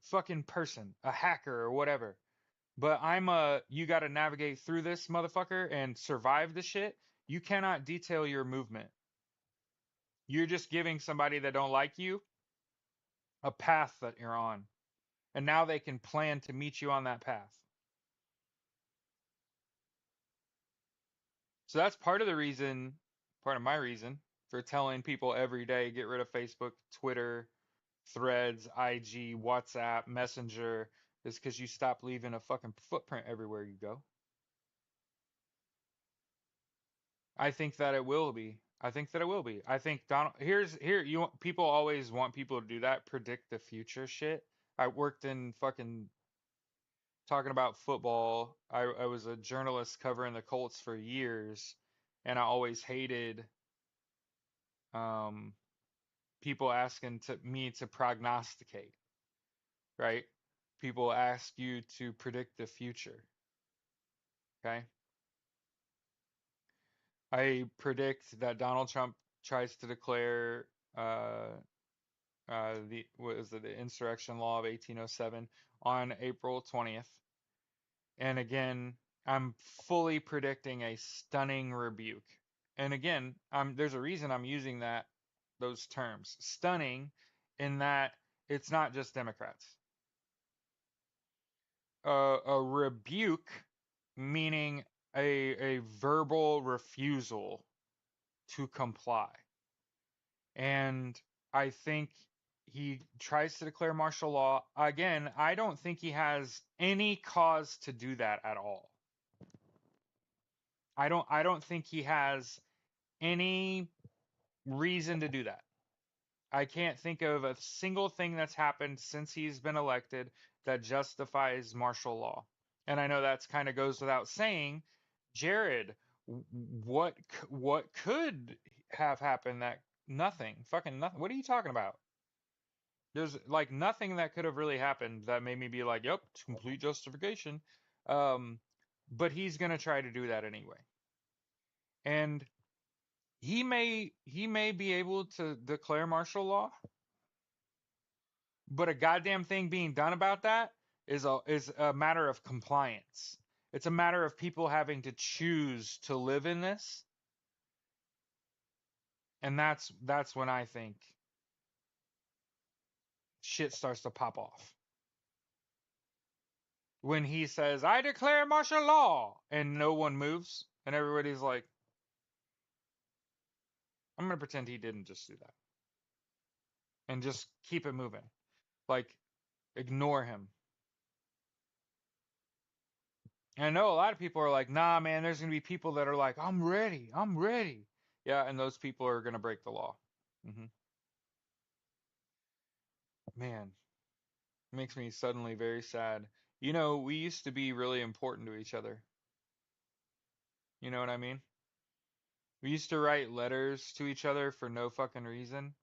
Speaker 1: fucking person, a hacker or whatever. But you gotta navigate through this motherfucker and survive the shit. You cannot detail your movement. You're just giving somebody that don't like you a path that you're on. And now they can plan to meet you on that path. So that's part of the reason, part of my reason for telling people every day get rid of Facebook, Twitter, Threads, IG, WhatsApp, Messenger, is because you stop leaving a fucking footprint everywhere you go. I think that it will be. I think that it will be. I think Donald here you people always want people to do that, predict the future shit. I worked in fucking talking about football. I was a journalist covering the Colts for years, and I always hated um people asking to me to prognosticate, right? People ask you to predict the future, okay? I predict that Donald Trump tries to declare the what is it, the insurrection law of 1807 on April 20th. And again, I'm fully predicting a stunning rebuke. And again, there's a reason I'm using those terms. Stunning in that it's not just Democrats. A rebuke meaning a verbal refusal to comply. And I think he tries to declare martial law. Again, I don't think he has any cause to do that at all. I don't think he has any reason to do that. I can't think of a single thing that's happened since he's been elected that justifies martial law. And I know that's kind of goes without saying. Jared, what could have happened that nothing, fucking nothing. What are you talking about? There's like nothing that could have really happened that made me be like, "Yep, it's complete justification." Um, but he's gonna try to do that anyway. And he may be able to declare martial law, but a goddamn thing being done about that is a matter of compliance. It's a matter of people having to choose to live in this, and that's when I think shit starts to pop off. When he says, "I declare martial law," and no one moves, and everybody's like, I'm gonna pretend he didn't just do that, and just keep it moving. Like, ignore him. And I know a lot of people are like, nah, man, there's going to be people that are like, I'm ready. I'm ready. Yeah, and those people are going to break the law. hmm Man, it makes me suddenly very sad. We used to be really important to each other. You know what I mean? We used to write letters to each other for no fucking reason.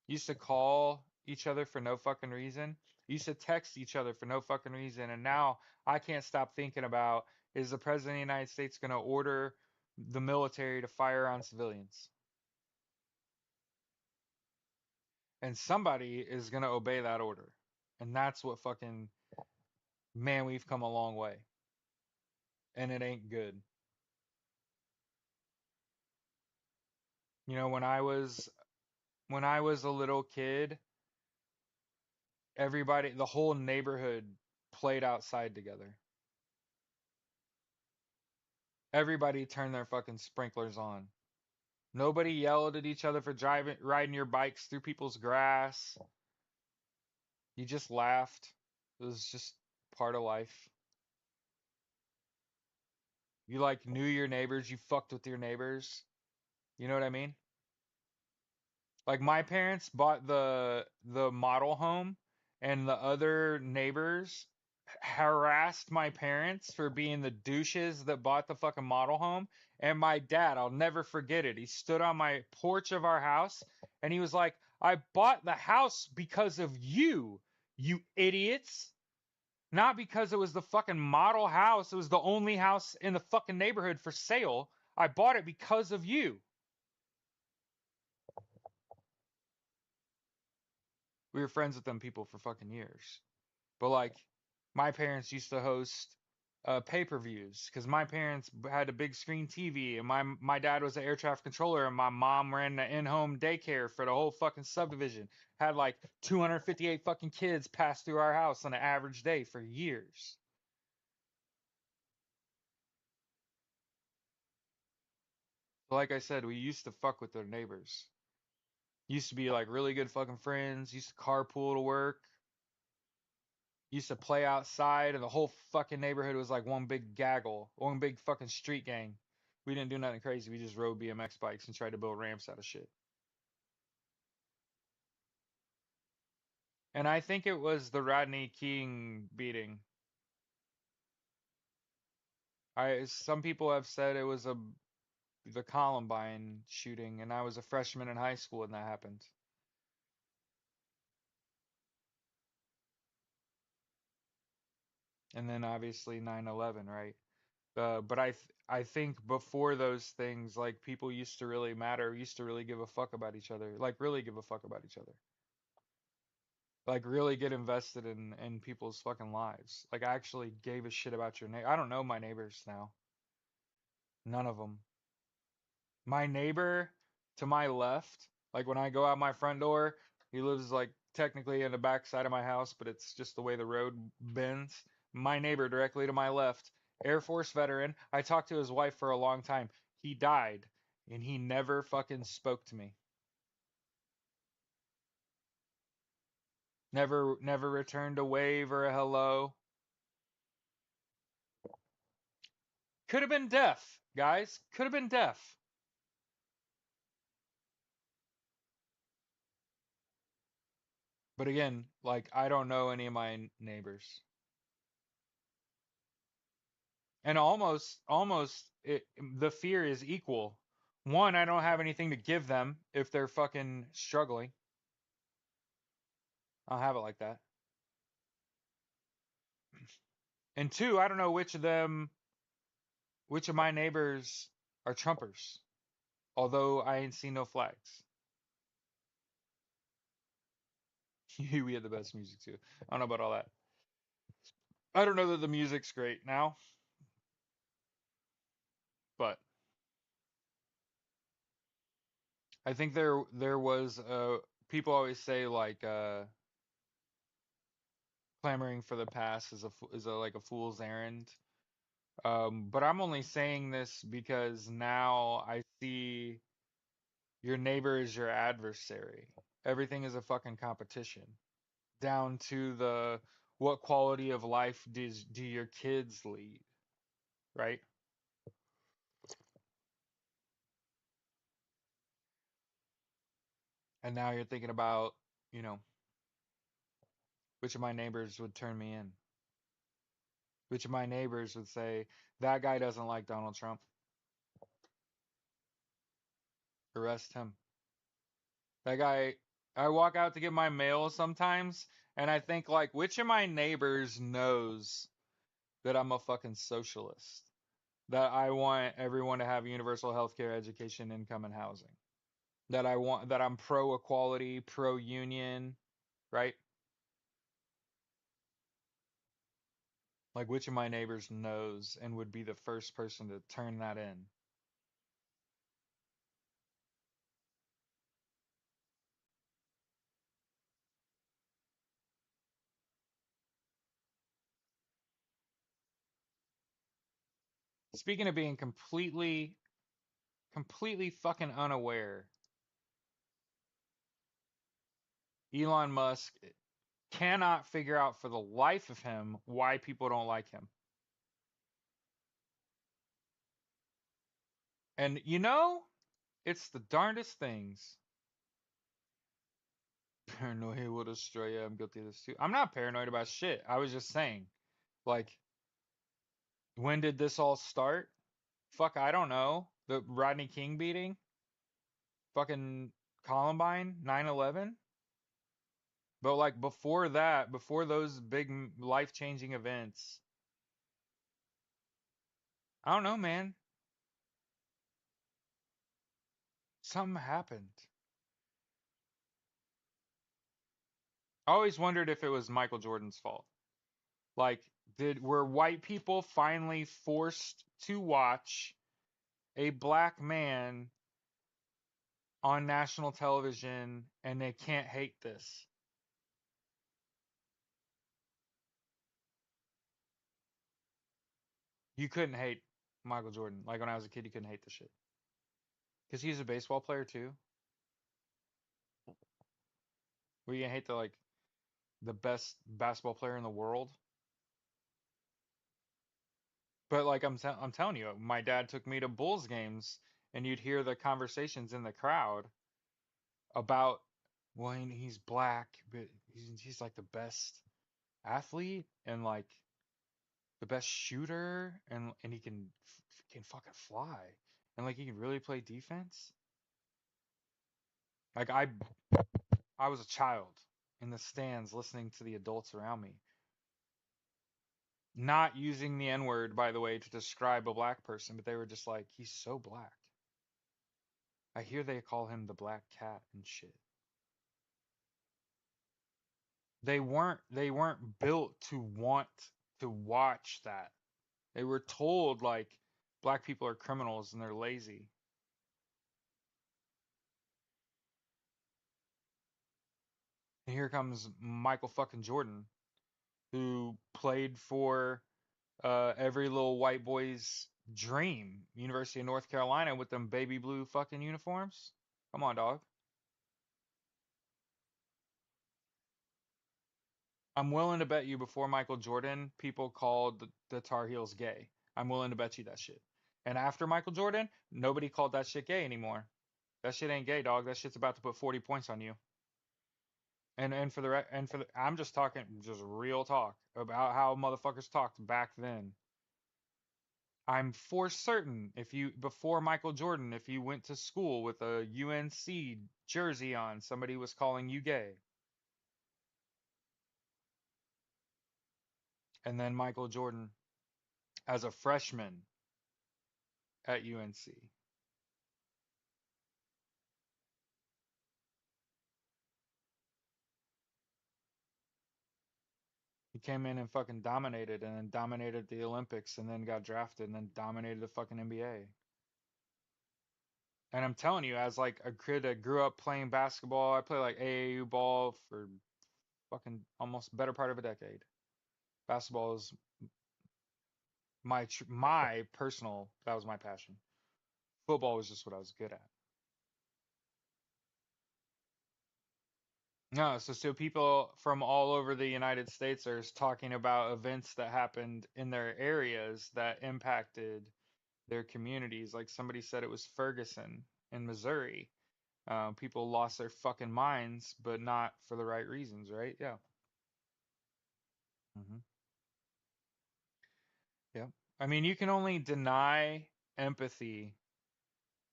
Speaker 1: Used to call each other for no fucking reason. Used to text each other for no fucking reason. And now I can't stop thinking about, is the President of the United States going to order the military to fire on civilians? And somebody is going to obey that order. And that's what fucking, man, we've come a long way. And it ain't good. You know, when I was a little kid, everybody, the whole neighborhood played outside together. Everybody turned their fucking sprinklers on. Nobody yelled at each other for riding your bikes through people's grass. You just laughed. It was just part of life. You like knew your neighbors, you fucked with your neighbors. You know what I mean? Like my parents bought the model home and the other neighbors harassed my parents for being the douches that bought the fucking model home. And my dad, I'll never forget it. He stood on my porch of our house and he was like, "I bought the house because of you, you idiots. Not because it was the fucking model house. It was the only house in the fucking neighborhood for sale. I bought it because of you." We were friends with them people for fucking years. But like, my parents used to host pay-per-views because my parents had a big screen TV, and my dad was an air traffic controller, and my mom ran the in-home daycare for the whole fucking subdivision. Had like 258 fucking kids pass through our house on an average day for years. So like I said, we used to fuck with their neighbors. Used to be like really good fucking friends. Used to carpool to work. Used to play outside, and the whole fucking neighborhood was like one big gaggle, one big fucking street gang. We didn't do nothing crazy. We just rode BMX bikes and tried to build ramps out of shit. And I think it was the Rodney King beating. Some people have said it was the Columbine shooting, and I was a freshman in high school when that happened. And then obviously 9/11, right? But I think before those things, like people used to really matter, used to really give a fuck about each other, like really give a fuck about each other. Like really get invested in people's fucking lives. Like I actually gave a shit about your neighbor. I don't know my neighbors now. None of them. My neighbor to my left, like when I go out my front door, he lives like technically in the back side of my house, but it's just the way the road bends. My neighbor directly to my left, Air Force veteran. I talked to his wife for a long time. He died and he never fucking spoke to me. Never returned a wave or a hello. Could have been deaf, guys. Could have been deaf. But again, like I don't know any of my neighbors. And almost the fear is equal. One, I don't have anything to give them if they're fucking struggling. I'll have it like that. And two, I don't know which of my neighbors are Trumpers. Although I ain't seen no flags. We had the best music too. I don't know about all that. I don't know that the music's great now, but I think there was people always say like clamoring for the past is a like a fool's errand. But I'm only saying this because now I see your neighbor is your adversary. Everything is a fucking competition. Down to the what quality of life do your kids lead, right? And now you're thinking about, you know, which of my neighbors would turn me in? Which of my neighbors would say, that guy doesn't like Donald Trump? Arrest him. That guy, I walk out to get my mail sometimes, and I think, like, which of my neighbors knows that I'm a fucking socialist? That I want everyone to have universal healthcare, education, income, and housing. That I'm pro equality, pro union, right? Like, which of my neighbors knows and would be the first person to turn that in? Speaking of being completely fucking unaware, Elon Musk cannot figure out for the life of him why people don't like him. And it's the darndest things. Paranoia will destroy you. I'm guilty of this too. I'm not paranoid about shit. I was just saying, like, when did this all start? Fuck, I don't know. The Rodney King beating? Fucking Columbine? 9/11? But like before that, before those big life-changing events, I don't know, man. Something happened. I always wondered if it was Michael Jordan's fault. Like, were white people finally forced to watch a black man on national television and they can't hate this? You couldn't hate Michael Jordan. Like when I was a kid, you couldn't hate the shit. Because he's a baseball player too. Were you gonna hate the best basketball player in the world? But like I'm telling you, my dad took me to Bulls games and you'd hear the conversations in the crowd about, well, he's black, but he's like the best athlete and like the best shooter and he can fucking fly and like he can really play defense. Like I was a child in the stands listening to the adults around me, not using the N-word, by the way, to describe a black person, but they were just like, he's so black. I hear they call him the black cat and shit. They weren't built to want to watch that. They were told like black people are criminals and they're lazy. And here comes Michael fucking Jordan, who played for every little white boy's dream, University of North Carolina with them baby blue fucking uniforms. Come on, dog. I'm willing to bet you before Michael Jordan, people called the Tar Heels gay. I'm willing to bet you that shit. And after Michael Jordan, nobody called that shit gay anymore. That shit ain't gay, dog. That shit's about to put 40 points on you. I'm just talking just real talk about how motherfuckers talked back then. I'm for certain if you before Michael Jordan, if you went to school with a UNC jersey on, somebody was calling you gay. And then Michael Jordan as a freshman at UNC. He came in and fucking dominated and then dominated the Olympics and then got drafted and then dominated the fucking NBA. And I'm telling you, as like a kid that grew up playing basketball, I played like AAU ball for fucking almost better part of a decade. Basketball is my personal, that was my passion. Football was just what I was good at. No, so people from all over the United States are talking about events that happened in their areas that impacted their communities. Like somebody said it was Ferguson in Missouri. People lost their fucking minds, but not for the right reasons, right? Yeah. Hmm. Yeah. I mean, you can only deny empathy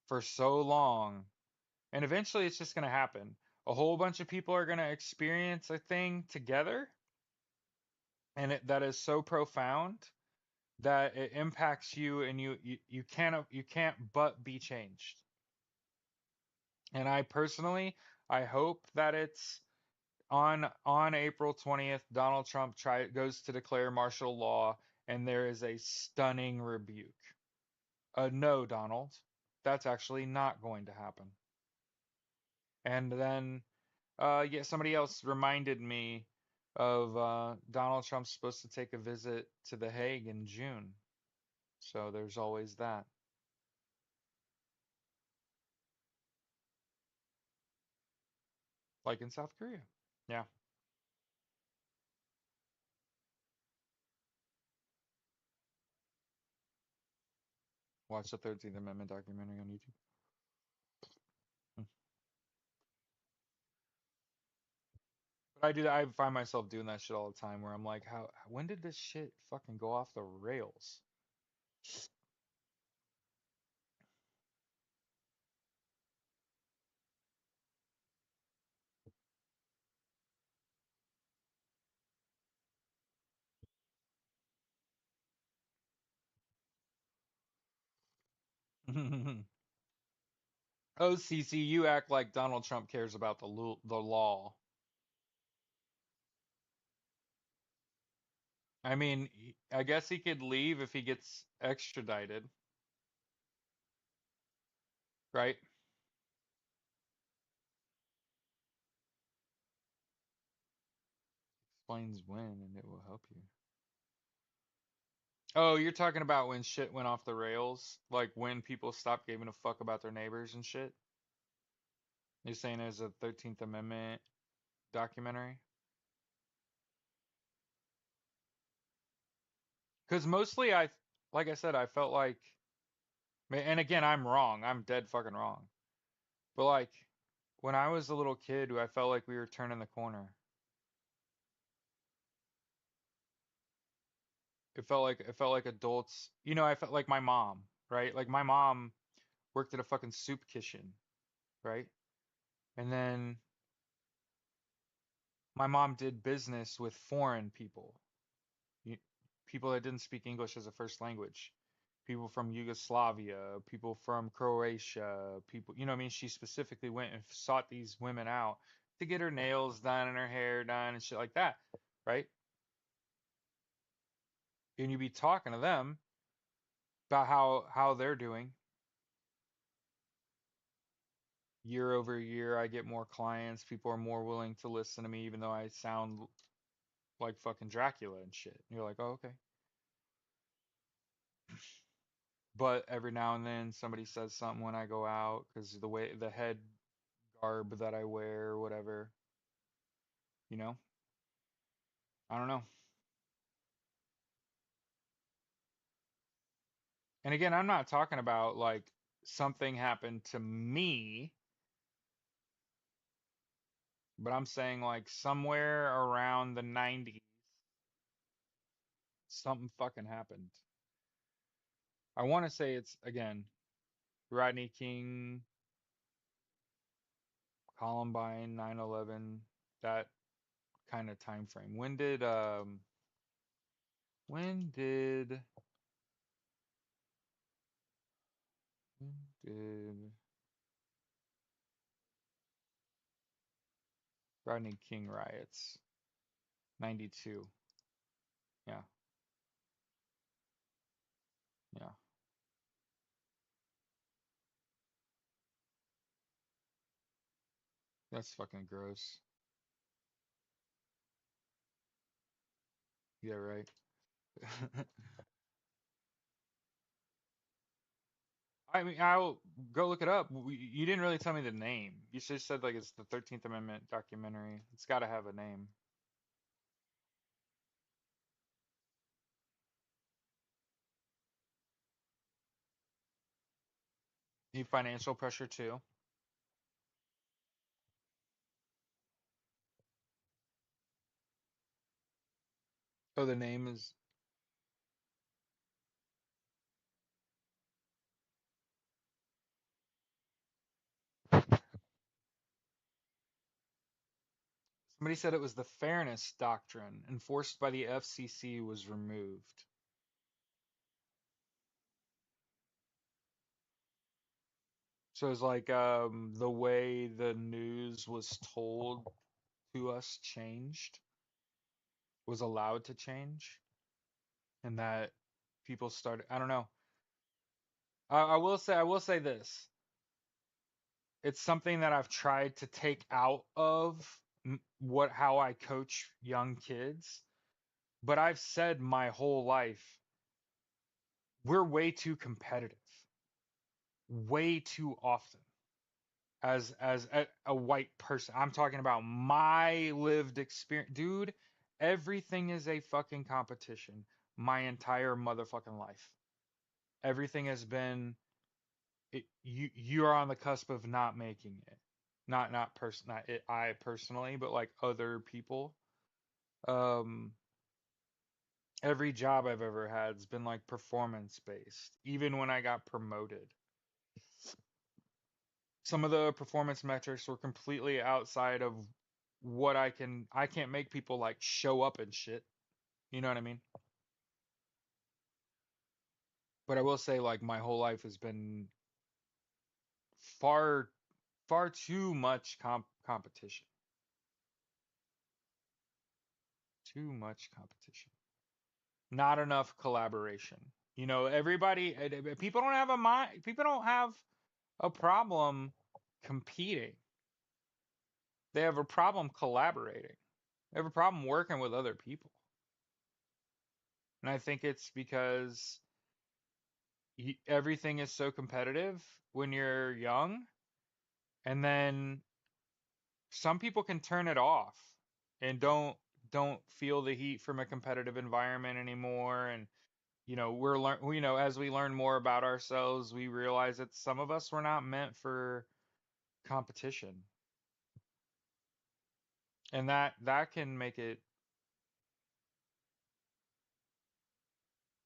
Speaker 1: for so long And eventually it's just going to happen. A whole bunch of people are going to experience a thing together, and that is so profound that it impacts you, and you can't but be changed. And I personally, I hope that it's on April 20th, Donald Trump goes to declare martial law, and there is a stunning rebuke. No, Donald, that's actually not going to happen. And then, yeah, somebody else reminded me of Donald Trump's supposed to take a visit to The Hague in June. So there's always that. Like in South Korea. Yeah. Watch the 13th Amendment documentary on YouTube. Hmm. But I do that. I find myself doing that shit all the time where I'm like, when did this shit fucking go off the rails? Oh, Cece, you act like Donald Trump cares about the law. I mean, I guess he could leave if he gets extradited, right? Explains when, and it will help you. Oh, you're talking about when shit went off the rails? Like when people stopped giving a fuck about their neighbors and shit? You're saying there's a 13th Amendment documentary? Because mostly like I said, I felt like, and again, I'm wrong. I'm dead fucking wrong. But like, when I was a little kid, I felt like we were turning the corner. It felt like adults, I felt like my mom, right? Like my mom worked at a fucking soup kitchen, right? And then my mom did business with foreign people, you, people that didn't speak English as a first language, people from Yugoslavia, people from Croatia, people, you know what I mean? She specifically went and sought these women out to get her nails done and her hair done and shit like that, right? And you be talking to them about how they're doing year over year. I get more clients. People are more willing to listen to me, even though I sound like fucking Dracula and shit. And you're like, oh, okay. But every now and then somebody says something when I go out because the head garb that I wear or whatever, you know? I don't know. And again, I'm not talking about like something happened to me, but I'm saying like somewhere around the 90s, something fucking happened. I want to say it's again Rodney King, Columbine, 9/11, that kind of time frame. When did when did Rodney King riots? 92. Yeah, yeah. That's fucking gross. Yeah, right. I mean, I'll go look it up. You didn't really tell me the name. You just said like it's the 13th Amendment documentary. It's got to have a name. Need financial pressure too. Oh, the name is. Somebody said it was the fairness doctrine enforced by the FCC was removed. So it's like the way the news was told to us changed, was allowed to change, and that people started. I don't know. I will say this. It's something that I've tried to take out of what how I coach young kids, but I've said my whole life we're way too competitive, way too often. As a white person, I'm talking about my lived experience, dude. Everything is a fucking competition. My entire motherfucking life, everything has been you are on the cusp of not making it. Not it, I personally, but like other people. Um, every job I've ever had has been like performance based. Even when I got promoted, some of the performance metrics were completely outside of what I can't make people like show up and shit. You know what I mean? But I will say like my whole life has been far far too much competition. Too much competition. Not enough collaboration. You know, everybody, people don't have a mind, people don't have a problem competing. They have a problem collaborating. They have a problem working with other people. And I think it's because everything is so competitive when you're young, and then some people can turn it off and don't feel the heat from a competitive environment anymore. And you know, you know, as we learn more about ourselves, we realize that some of us were not meant for competition. And that can make it.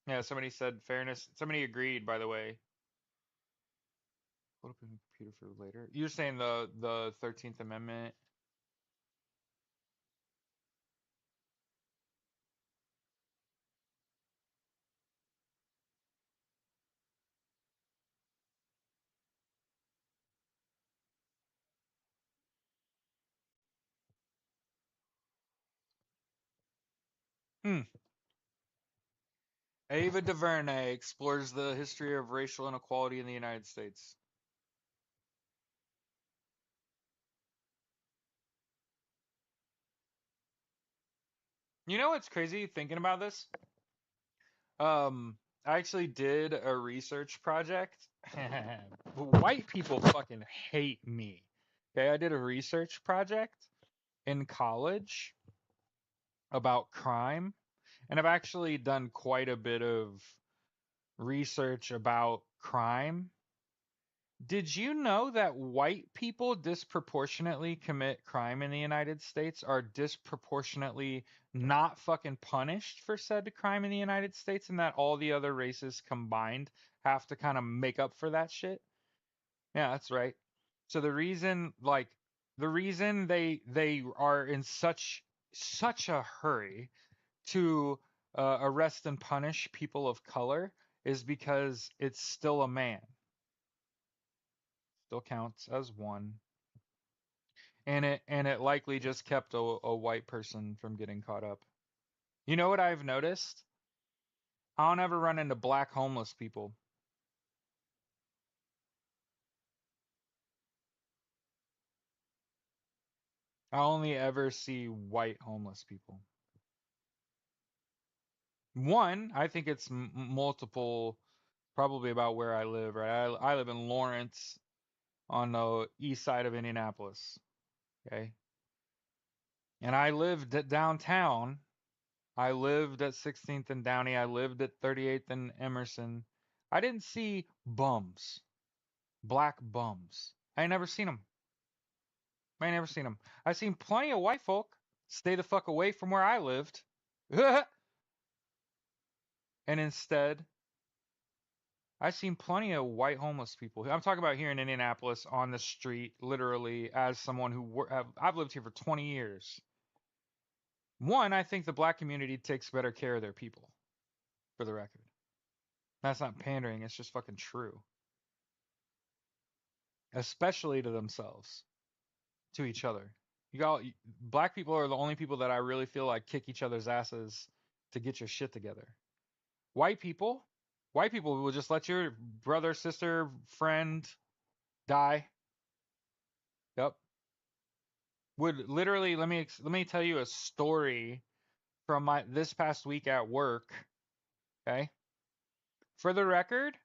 Speaker 1: Yeah, somebody said fairness. Somebody agreed, by the way. Load up in the computer for later. You're saying the 13th Amendment. Hmm. Ava DuVernay explores the history of racial inequality in the United States. You know what's crazy thinking about this? I actually did a research project. White people fucking hate me. Okay, I did a research project in college about crime, and I've actually done quite a bit of research about crime. Did you know that white people disproportionately commit crime in the United States are disproportionately not fucking punished for said crime in the United States, and that all the other races combined have to kind of make up for that shit? Yeah, that's right. So the reason they are in such a hurry to arrest and punish people of color is because it's still a man, still counts as one, and it likely just kept a white person from getting caught up. You know what I've noticed? I don't ever run into black homeless people. I only ever see white homeless people. One, I think it's multiple, probably about where I live, right? I live in Lawrence on the east side of Indianapolis, okay? And I lived at downtown. I lived at 16th and Downey. I lived at 38th and Emerson. I didn't see bums, black bums. I ain't never seen them. I ain't never seen them. I seen plenty of white folk stay the fuck away from where I lived. And instead, I've seen plenty of white homeless people. I'm talking about here in Indianapolis on the street, literally, as someone who I've lived here for 20 years. One, I think the black community takes better care of their people, for the record. That's not pandering, it's just fucking true. Especially to themselves, to each other. You got black people are the only people that I really feel like kick each other's asses to get your shit together. White people, white people will just let your brother, sister, friend die. Yep. Would literally let me tell you a story from my this past week at work. Okay. For the record,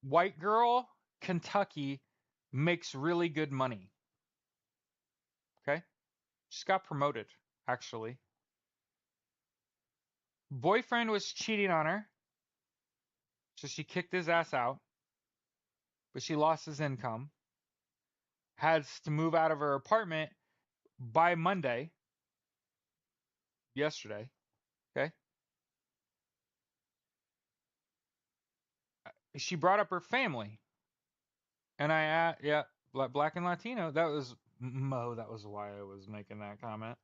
Speaker 1: white girl, Kentucky makes really good money. Okay. Just got promoted, actually. Boyfriend was cheating on her, so she kicked his ass out, but she lost his income. Has to move out of her apartment by Monday, yesterday. Okay. She brought up her family. And yeah, black and Latino. That was Mo. That was why I was making that comment.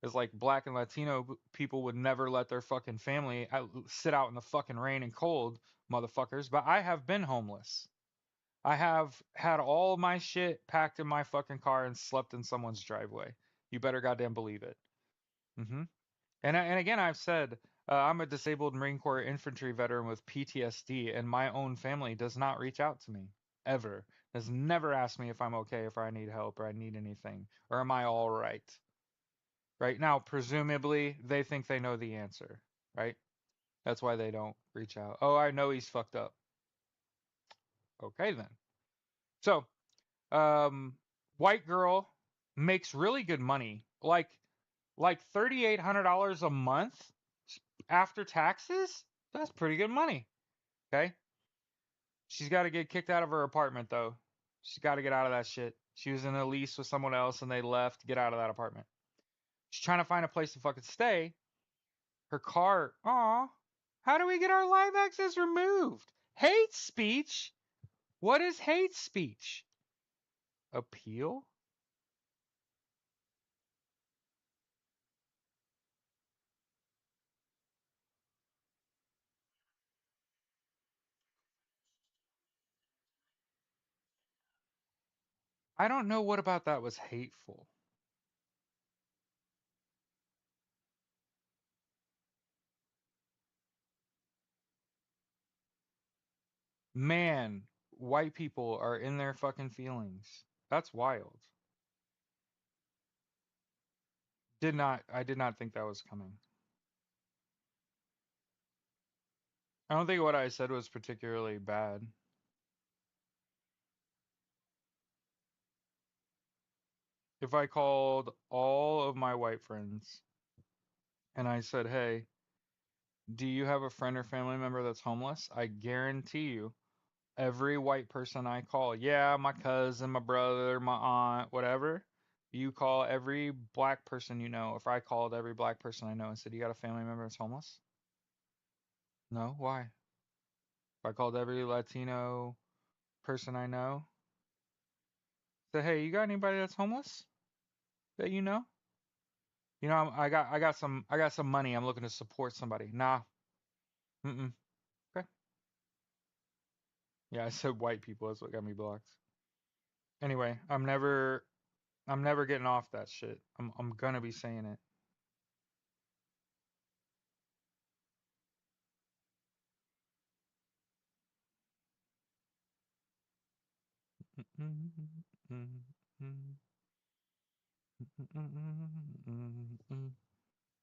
Speaker 1: It's like black and Latino people would never let their fucking family sit out in the fucking rain and cold, motherfuckers. But I have been homeless. I have had all my shit packed in my fucking car and slept in someone's driveway. You better goddamn believe it. Hmm. And again, I've said I'm a disabled Marine Corps infantry veteran with PTSD, and my own family does not reach out to me ever. Has never asked me if I'm okay, if I need help, or I need anything, or am I all right? Right now, presumably, they think they know the answer, right? That's why they don't reach out. Oh, I know he's fucked up. Okay, then. So, um, white girl makes really good money, like $3,800 a month after taxes. That's pretty good money. Okay, she's got to get kicked out of her apartment though. She's got to get out of that shit. She was in a lease with someone else and they left. Get out of that apartment. She's trying to find a place to fucking stay. Her car. Aw. How do we get our live access removed? Hate speech? What is hate speech? Appeal? I don't know what about that was hateful. Man, white people are in their fucking feelings. That's wild. I did not think that was coming. I don't think what I said was particularly bad. If I called all of my white friends and I said, "Hey, do you have a friend or family member that's homeless?" I guarantee you, every white person I call, yeah, my cousin, my brother, my aunt, whatever, you call every black person you know. If I called every black person I know and said, "You got a family member that's homeless?" No, why? If I called every Latino person I know, said, "Hey, you got anybody that's homeless that you know?" You know, I got some money. I'm looking to support somebody. Nah. Mm-mm. Okay. Yeah, I said white people. That's what got me blocked. Anyway, I'm never getting off that shit. I'm gonna be saying it.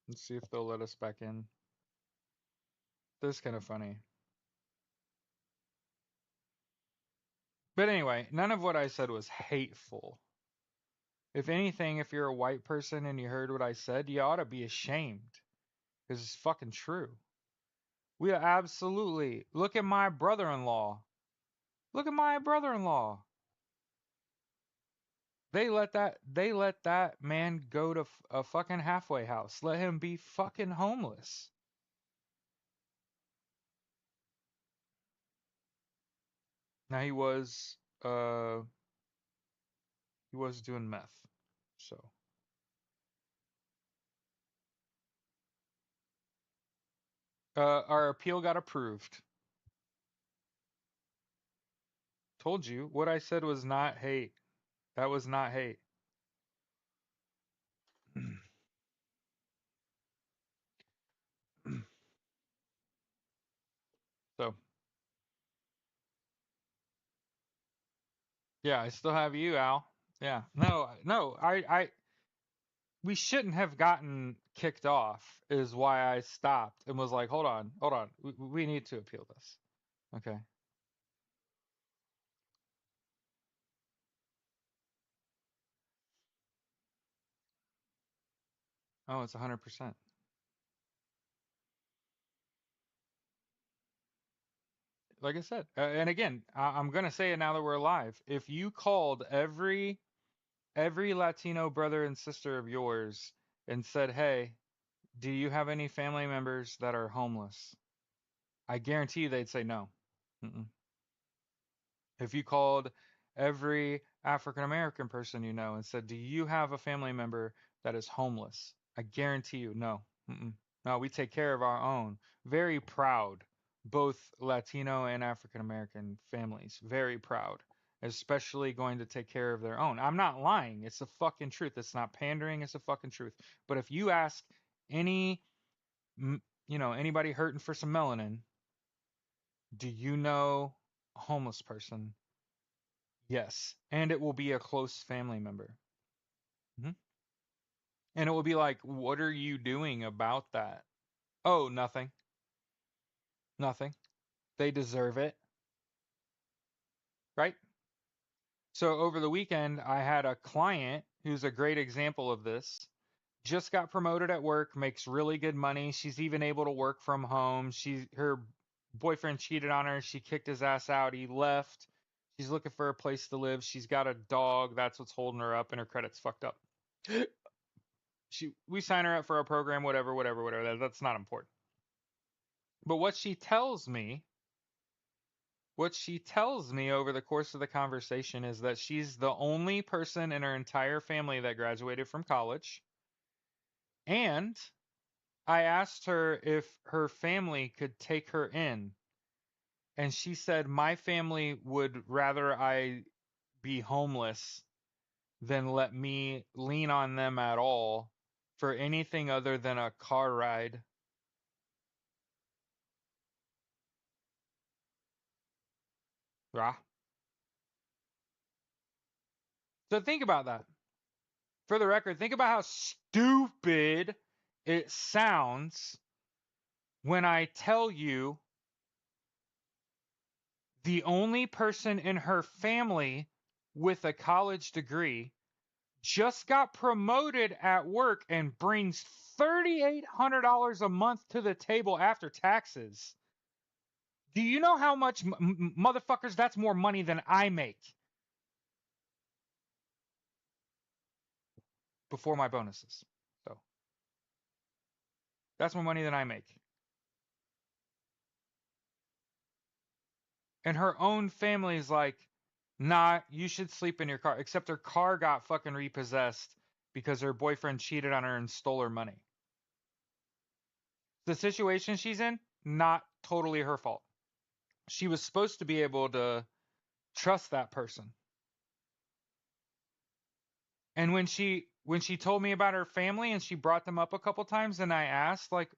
Speaker 1: Let's see if they'll let us back in. This is kind of funny. But anyway, none of what I said was hateful. If anything, if you're a white person and you heard what I said, you ought to be ashamed. Because it's fucking true. We are absolutely. Look at my brother in law. Look at my brother in law. They let that man go to a fucking halfway house. Let him be fucking homeless. Now uh he was doing meth. So Our appeal got approved. Told you. What I said was not hate. That was not hate. So, yeah, I still have you, Al. Yeah. No, no, we shouldn't have gotten kicked off is why I stopped and was like, hold on. We need to appeal this. Okay. Oh, it's 100%. Like I said, and again, I'm gonna say it now that we're alive. If you called every Latino brother and sister of yours and said, "Hey, do you have any family members that are homeless?" I guarantee you they'd say no. Mm-mm. If you called every African American person you know and said, "Do you have a family member that is homeless?" I guarantee you, no. Mm-mm. No, we take care of our own. Very proud, both Latino and African American families. Very proud, especially going to take care of their own. I'm not lying. It's the fucking truth. It's not pandering. It's the fucking truth. But if you ask any, anybody hurting for some melanin, do you know a homeless person? Yes, and it will be a close family member. Mhm. And it will be like, what are you doing about that? Oh, nothing. Nothing. They deserve it, right? So over the weekend, I had a client who's a great example of this. Just got promoted at work, makes really good money. She's even able to work from home. Her boyfriend cheated on her. She kicked his ass out. He left. She's looking for a place to live. She's got a dog. That's what's holding her up, and her credit's fucked up. We sign her up for a program, whatever, whatever, whatever. That's not important. But what she tells me over the course of the conversation is that she's the only person in her entire family that graduated from college. And I asked her if her family could take her in. And she said, my family would rather I be homeless than let me lean on them at all for anything other than a car ride. Rah. So think about that. For the record, think about how stupid it sounds when I tell you the only person in her family with a college degree just got promoted at work and brings $3,800 a month to the table after taxes. Do you know how much, motherfuckers, that's more money than I make before my bonuses? So that's more money than I make. And her own family's like, nah, you should sleep in your car. Except her car got fucking repossessed because her boyfriend cheated on her and stole her money. The situation she's in, not totally her fault. She was supposed to be able to trust that person. And when she told me about her family and she brought them up a couple times and I asked, like,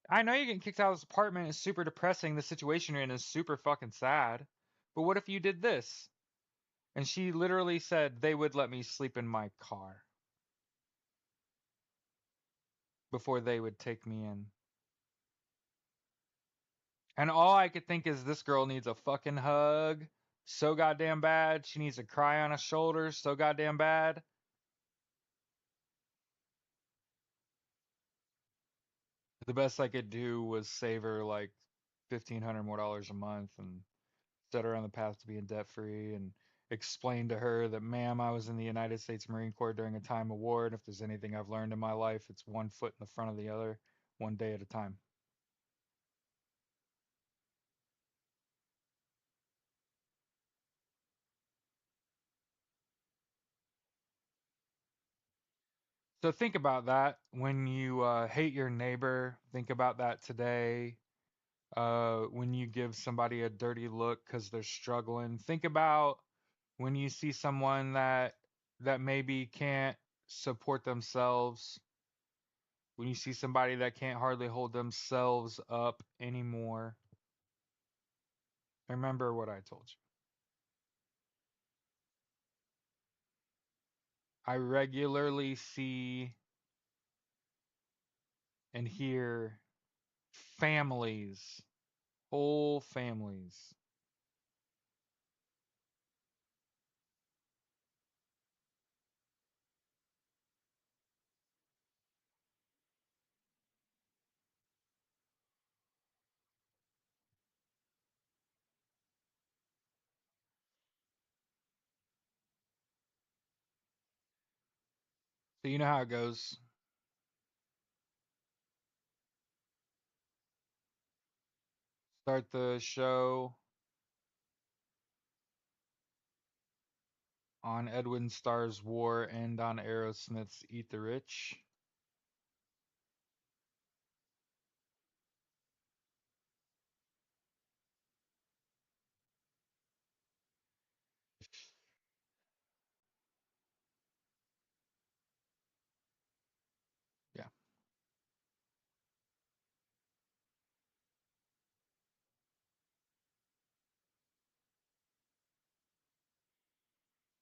Speaker 1: I know you're getting kicked out of this apartment. It's super depressing. The situation you're in is super fucking sad. But what if you did this? And she literally said they would let me sleep in my car before they would take me in. And all I could think is this girl needs a fucking hug so goddamn bad. She needs to cry on a shoulder so goddamn bad. The best I could do was save her like $1,500 more a month and set her on the path to being debt free and explain to her that, ma'am, I was in the United States Marine Corps during a time of war, and if there's anything I've learned in my life, it's one foot in the front of the other, one day at a time. So think about that when you hate your neighbor. Think about that today. When you give somebody a dirty look because they're struggling. Think about when you see someone that maybe can't support themselves. When you see somebody that can't hardly hold themselves up anymore. Remember what I told you. I regularly see and hear families, whole families. So you know how it goes. Start the show on Edwin Starr's War and on Aerosmith's Eat the Rich. Yeah.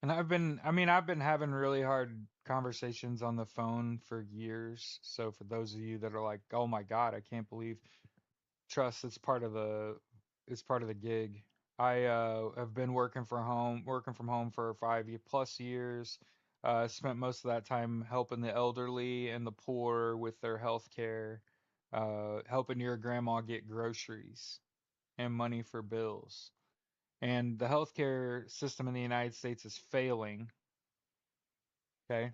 Speaker 1: And I've been having really hard conversations on the phone for years. So for those of you that are like, "Oh my God, I can't believe," trust, it's part of the gig. I have been working from home for plus years. Spent most of that time helping the elderly and the poor with their health care, helping your grandma get groceries and money for bills. And the healthcare system in the United States is failing. Okay.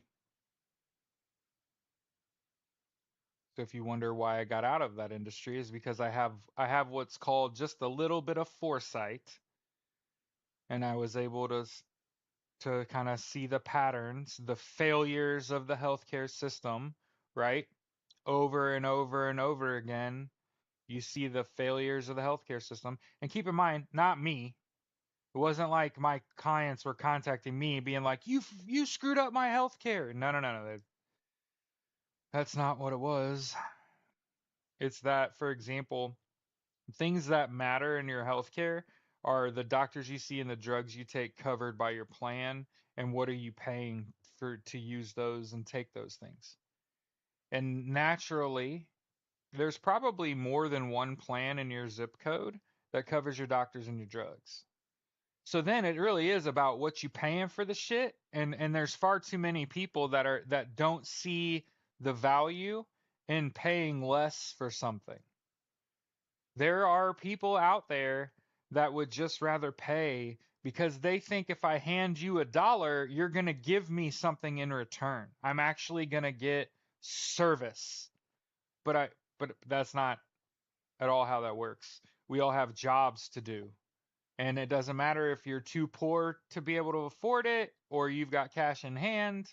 Speaker 1: So if you wonder why I got out of that industry is because I have what's called just a little bit of foresight, and I was able to kind of see the patterns, the failures of the healthcare system, right? Over and over and over again, you see the failures of the healthcare system. And keep in mind, not me. It wasn't like my clients were contacting me being like, "You screwed up my healthcare." No, no, no, no. That's not what it was. It's that, for example, things that matter in your healthcare are the doctors you see and the drugs you take covered by your plan, and what are you paying for to use those and take those things. And naturally, there's probably more than one plan in your zip code that covers your doctors and your drugs. So then it really is about what you paying for the shit, and there's far too many people that don't see the value in paying less for something. There are people out there that would just rather pay because they think if I hand you $1, you're going to give me something in return. I'm actually going to get service. But but that's not at all how that works. We all have jobs to do. And it doesn't matter if you're too poor to be able to afford it or you've got cash in hand.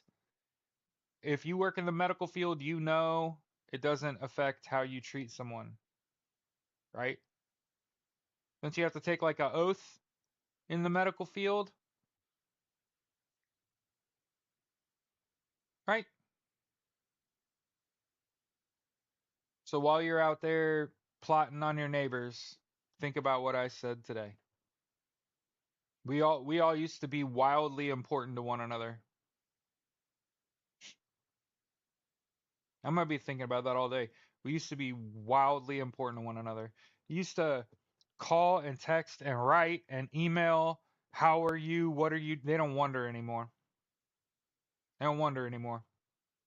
Speaker 1: If you work in the medical field, you know it doesn't affect how you treat someone, right? Don't you have to take like an oath in the medical field, right? So while you're out there plotting on your neighbors, think about what I said today. We all used to be wildly important to one another. I'm gonna be thinking about that all day. We used to be wildly important to one another. We used to call and text and write and email. How are you? What are you? They don't wonder anymore. They don't wonder anymore.